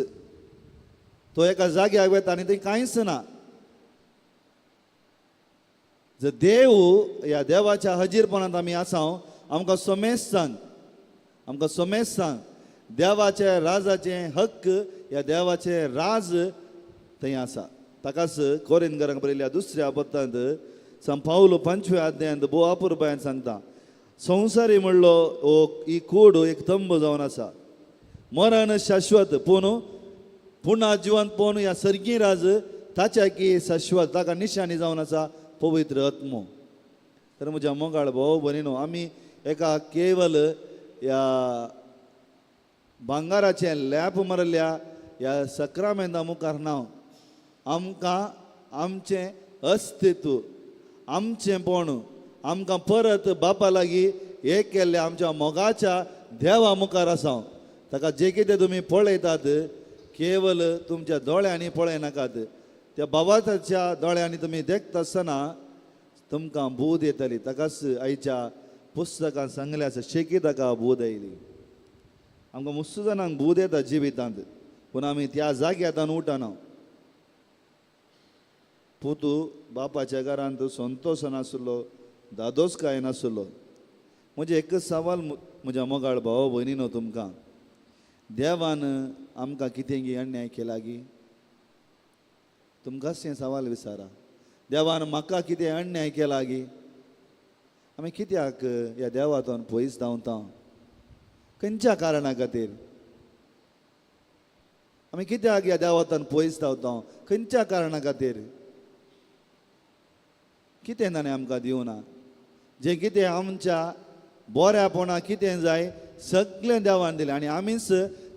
तो एका जाग्याक वेता आनी थंय कांयच ना. जर देव ह्या देवाच्या हजीरपणांत आमी आसा, आमकां सोमेस सांग, आमकां सोमेस सांग, देवाच्या राजाचें हक्क, ह्या देवाचें राज थंय आसा. ताकाच कोरिंथकारांक बरयल्ल्या दुसऱ्या पत्रांत सान पावलो 5व्या अध्यायांत भोव अपुरबायेन सांगता, संवसारी म्हणलो ही कूड एक तंब जावन आसा. मरण शाश्वत पूण पुन्हा जिवंत पूण ह्या सर्गी राज ताच्या की शाश्वत, ताका निशाणी जावन आसा पवित्र आत्मो. तर म्हज्या मोगाळ भाव भयणीनो, आमी एका केवल ह्या भांगाराचें लॅप मारल्या ह्या सक्रामेंता मुखार नांव, आमकां आमचें अस्तित्व, आमचेंपण आमकां परत बापा लागीं एक केल्ले आमच्या मोगाच्या देवा मुखार आसा. ताका जे कितें तुमी पळयतात केवल तुमच्या दोळ्यांनी पळय नाकात, त्या बाबाच्या दोळ्यांनी तुमी देखता आसतना तुमकां बूद येतली ताकाच आयच्या पुस्तकांत सांगलें आसा शेकी ताका बूद येयली आमकां मुस्स जाणांक बूद येता जिवितांत पूण आमी त्या जाग्यार उठना पुतू बापाच्या घरांत संतोश नासलो दादोसकाय नासलो म्हणजे एकच सवाल म्हज्या मोगाळ भाव भयणीनो तुमकां देवान आमकां कितें गी अन्याय केला गी तुमकांच तें सवाल विचारा देवान म्हाका कितें अन्याय केला गी आमी कित्याक ह्या देवातून पयस धांवता खंयच्या कारणां खातीर आमी कित्याक ह्या देवातून पयस धांवता खंयच्या कारणां खातीर कितें ताणें आमकां दिवना जें कितें आमच्या बऱ्यापणा कितें जाय सगळें देवान दिलें आनी आमीच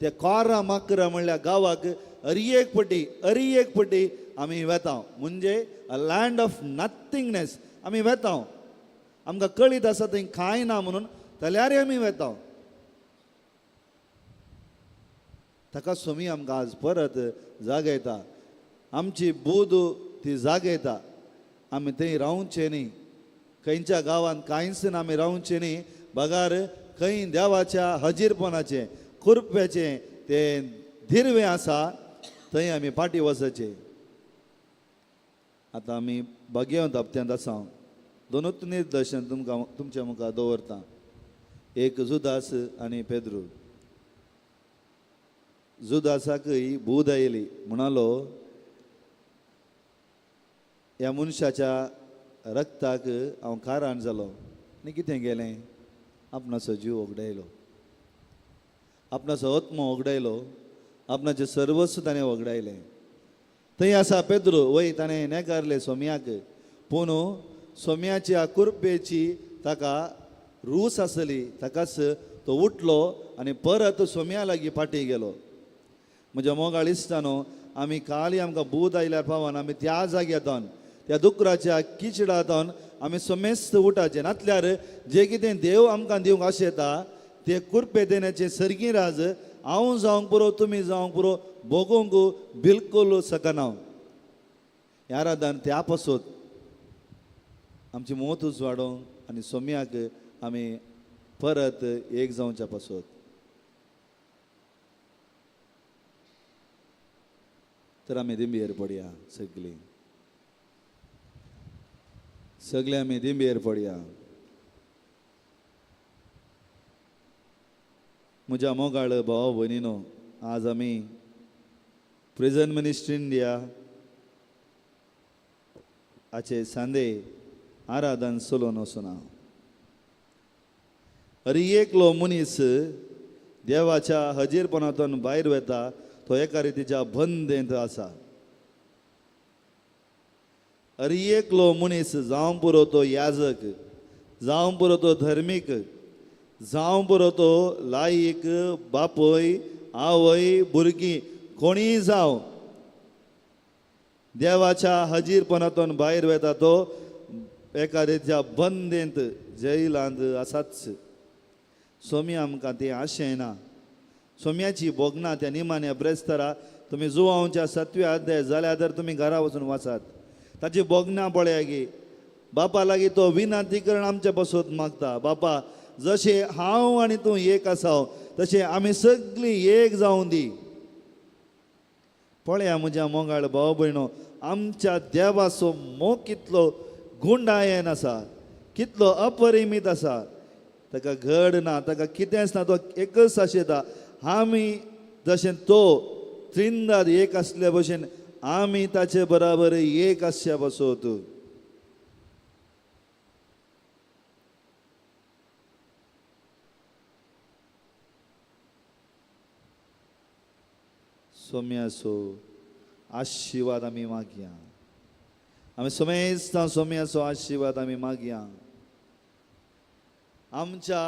ते कोरा माकरा म्हणल्यार गांवाक अरी एक पटी आमी वेता म्हणजे अ लँड ऑफ नथिंगनेस आमी वेता आमकां कळीत आसा थंय कांय ना म्हणून जाल्यार आमी वेता ताका सोमी आमकां आज परत जागयता आमची बूद ती जागयता आमी थंय रावचें न्ही खंयच्या गांवांत कांयच ना आमी रावचें न्ही बगार खंय देवाच्या हजीरपणाचें कुरप्याचें तें धिरवें आसा थंय आमी फाटी वचचें आतां आमी भगवंत हप्त्यांत आसा दोनूच निदर्शन तुमकां तुमच्या मुखार दवरता एक जुदास आनी पेद्रू जुदासाकय बूद आयली म्हणालो ह्या मनशाच्या रक्ताक हांव कारण जालो आनी कितें गेलें आपणाचो जीव वगडायलो आपणाचो आत्मो वगडायलो आपणाचें सर्वस्व ताणें वगडायलें थंय आसा पेद्रू वय ताणें नेकारलें सोम्याक पूण सोम्याच्या कुरपेची ताका रूस आसली ताकाच तो उठलो आनी परत सोम्या लागीं फाटी गेलो म्हज्या मोगाळ इश्टानो आमी काली आमकां बूद आयल्यार पावन आमी त्या जाग्यातून त्या दुकराच्या किचडातून आमी समेस्त उठाचें नातल्यार जें कितें देव आमकां दिवंक आशेता तें कुरपे देण्याचें सर्गी राज हांव जावंक पुरो तुमी जावंक पुरो भोगूंक बिलकुल सकना ह्या रादान त्या पासत आमची मोतूच वाडोवंक आनी सोम्याक आमी परत एक जावच्या पासत तर आमी दिंबेर पडया सगळे आमी दिंबेर पडया म्हज्या मोगाळ भाव भयणीनो आज आमी प्रिजन मिनिस्ट्री इंडिया हाचे सांदे आराधन चलोवन वचना अरी एकलो मनीस देवाच्या हजीरपणांतून भायर वेता तो एका रितीच्या बंदेंत आसा अरी एकलो मनीस जावं पुरो तो याजक जावं पुरो तो धर्मीक जावं पुरो तो लायक बापय आवय भुरगीं कोणीय जावं देवाच्या हजीरपणांतून भायर वेता तो एका रितीच्या बंदेंत जैलांत आसाच सोमी आमकां तें आशें ना सोम्याची बोगना त्या निमाण्या ब्रेस्तारा तुमी जुवांवच्या 7व्या अध्याय जाल्यार तर तुमी घरा वचून वाचात ताची बोगना पळया गे बापा लागीं तो विनातीकरण आमच्या पासून मागता बापा जशें हांव आनी तूं एक आसाव तशें आमी सगळीं एक जावं दी पळया म्हज्या मोगाळ भाव भयणो आमच्या देवाचो मोग कितलो गुंडायेन आसा कितलो अपरिमीत आसा ताका घड ना ताका कितेंच ना तो एकच आशेता आमी जशें तो त्रिंदाद एक आसले भशेन आमी ताचे बराबर एक आसच्या बसोत सोम्याचो आशिर्वाद आमी मागया आमी समेस्त सोम्याचो आशिर्वाद आमी मागया आमच्या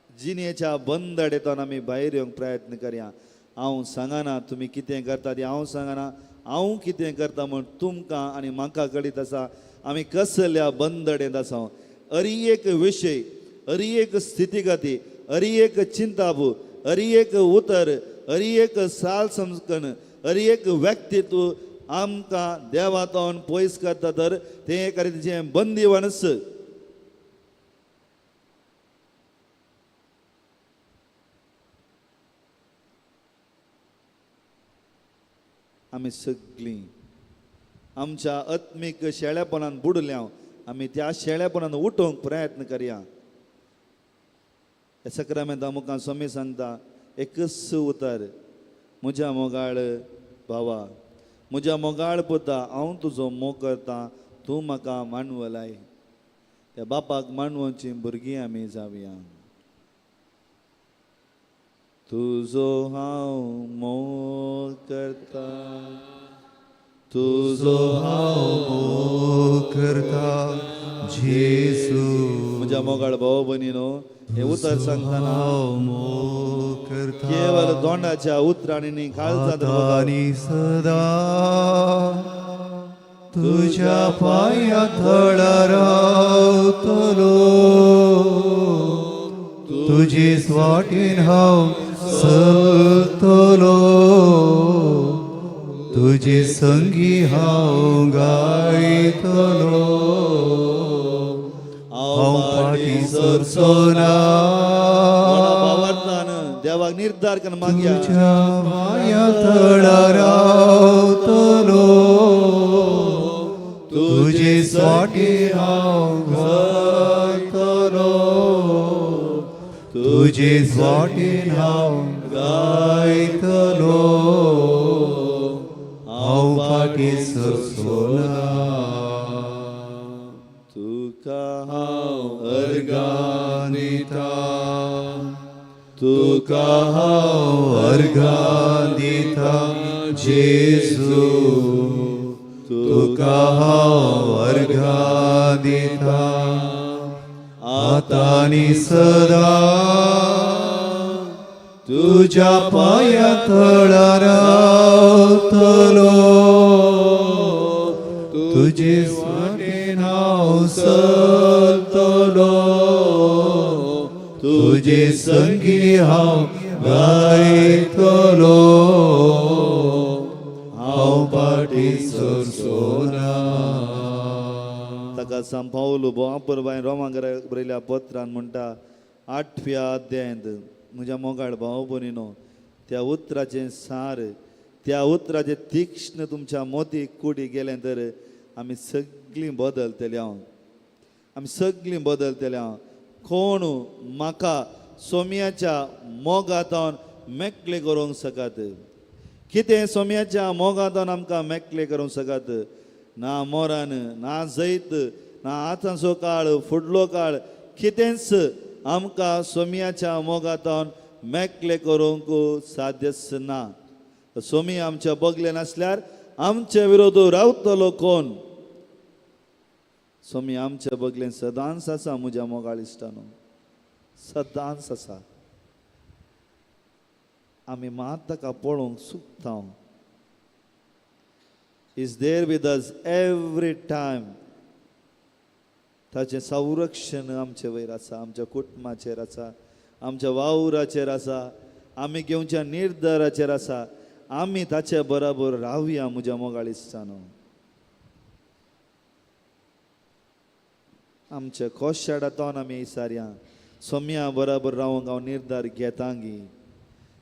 जिणेच्या बंदडेतून आमी भायर येवंक प्रयत्न करया हांव सांगना तुमी कितें करता तें हांव सांगना हांव कितें करता म्हूण तुमकां आनी म्हाका कळीत आसा आमी कसल्या बंदडेंत आसा अरी एक विशय अरी एक स्थितीगती अरी एक चिंताबू अरी एक उतर अरी एक साल समजकण अरी एक व्यक्तित्व आमकां देवातोन पयस करता तर तें एका रितीचें बंदीवण आसा. आमी सगळीं आमच्या आत्मीक शेळेपणान बुडल्या आमी त्या शेळेपणान उठोवंक प्रयत्न करया. हे सक्रामेंता मुखार स्वामी सांगता एकच उतर, म्हज्या मोगाळ भावा, म्हज्या मोगाळ पुता, हांव तुजो मोग करता, तूं म्हाका मानव लाय. त्या बापाक मानवाची भुरगीं आमी जावया. तुजो हांव मोग करता, तुजो हांव मोग करता जेजू. म्हज्या मोगाळ भाव भयणीनो, हे उतर सांगताना मोग करता केवळ दोंडाच्या उतरांनी आतानी सदा तुझ्या पाया थळा रावतलो. तुझे स्वाटीन हांव चलतलो. तुझे संगी हांव गायतलो. हांव फाटी सरसोना भावार्थान देवाक निर्धार करून मागया. तुझ्या पाया थळा रावतलो. तुझे स्वाटी हांव गायतलो. तुझे स्वाटीन हांव गायतलो. हांव फाटी सरसोना. तुका हांव अर्गां दिता. तुका हांव अर्गां दिता जेजू. तुका हांव अर्गां दिता आतानी सदा. तुझ्या पाया थळा रावतलो. तुझे स्वाटीन हांव चलतलो. तुझे संगी हांव गायतलो. हांव फाटी सरसोना. ताका सांग पावलो बोवापर बाय रोमांक बरयल्या पत्रान म्हणटा 8व्या अध्यायांत, म्हज्या मोगाळ भाव भयणीनो, त्या उतराचें सार, त्या उतराचें तीक्ष्ण तुमच्या मोतीक कुडी गेलें तर आमी सगळीं बदलतली. आमी सगळीं बदलतली. कोण म्हाका सोम्याच्या मोगातान मेकळे करूंक सकात? कितें सोम्याच्या मोगातान आमकां मेकळे करूंक सकात? ना मोरान, ना जैत, ना आतांचो काळ, फुडलो काळ, कितेंच आमकां सोम्याच्या मोगातान मेकळे करूंक साध्यच ना. सोमी आमच्या बगले नासल्यार आमचे विरोध रावतलो कोण? सोमी आमच्या बगलेन सदांच आसा. म्हज्या मोगाळ इश्टानो, सदांच आसा. आमी मात ताका पळोवंक सुकता. Is there with us every time. ताचें संरक्षण आमचे वयर आसा, आमच्या कुटुंबाचेर आसा, आमच्या वावराचेर आसा, आमी घेवच्या निर्धाराचेर आसा. आमी ताचे बरोबर रावया म्हज्या मोगाळ इश्टानो. आमच्या कोशाडातोन आमी विचारया, सोम्या बरोबर रावंक हांव निर्धार घेतांगी.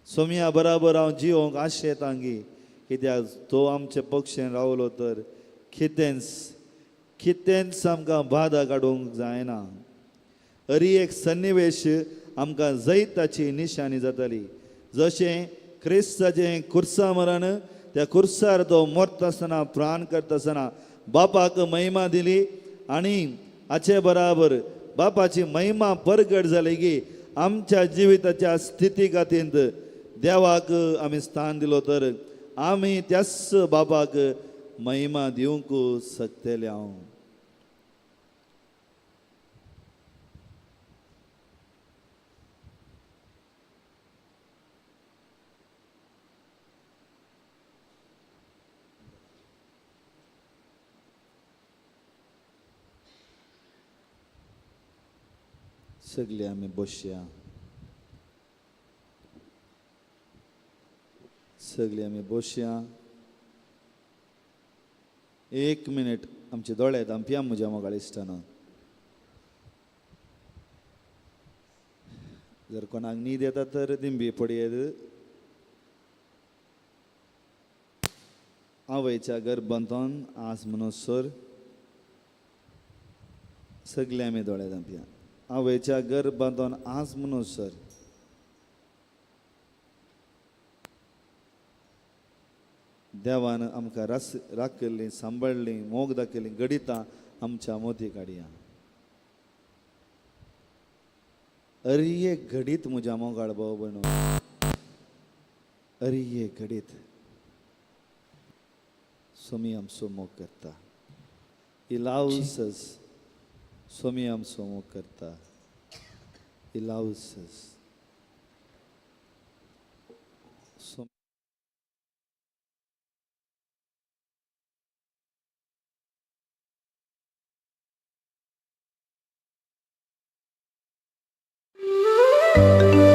सोम्या बरोबर हांव जिवंक आशेतांगी. कित्याक तो आमचे पक्षेन रावलो तर कितेंच आमकां बाधा काडूंक जायना. अरी एक सन्निवेश आमकां जैताची निशाणी जाताली. जशें क्रिस्ताचें कुर्सा मरण, त्या कुर्सार तो मरता आसतना, प्राण करता आसतना बापाक महिमा दिली. आनी हाचे बराबर बापाची महिमा परगट जाली की आमच्या जिविताच्या स्थिती खातीर देवाक आमी स्थान दिलो तर आमी त्याच बापाक महिमा दिवंक शकतले. सगळे आमी बसया. सगळे आमी बसया. एक मिनिट आमचे दोळे धांपिया म्हज्या मोगाळ इश्टानो. जर कोणाक न्हीद येता तर दिंबी पडयेत. आवयच्या गर्भांतून आज मनोसर सगळे आमी दोळे धांपिया. आवयच्या गर्भांतून आज मनोसर देवान आमकां राखली, सांबाळली, मोग दाखयली, घडितां आमच्या मोती काडया. अरिये घडीत म्हज्या मोगाळ भाव भयणो, अरिये घडीत स्वामी आमचो मोग करता. ही लावस स्वामी आमचो मोग करता. ही लावस Thank you.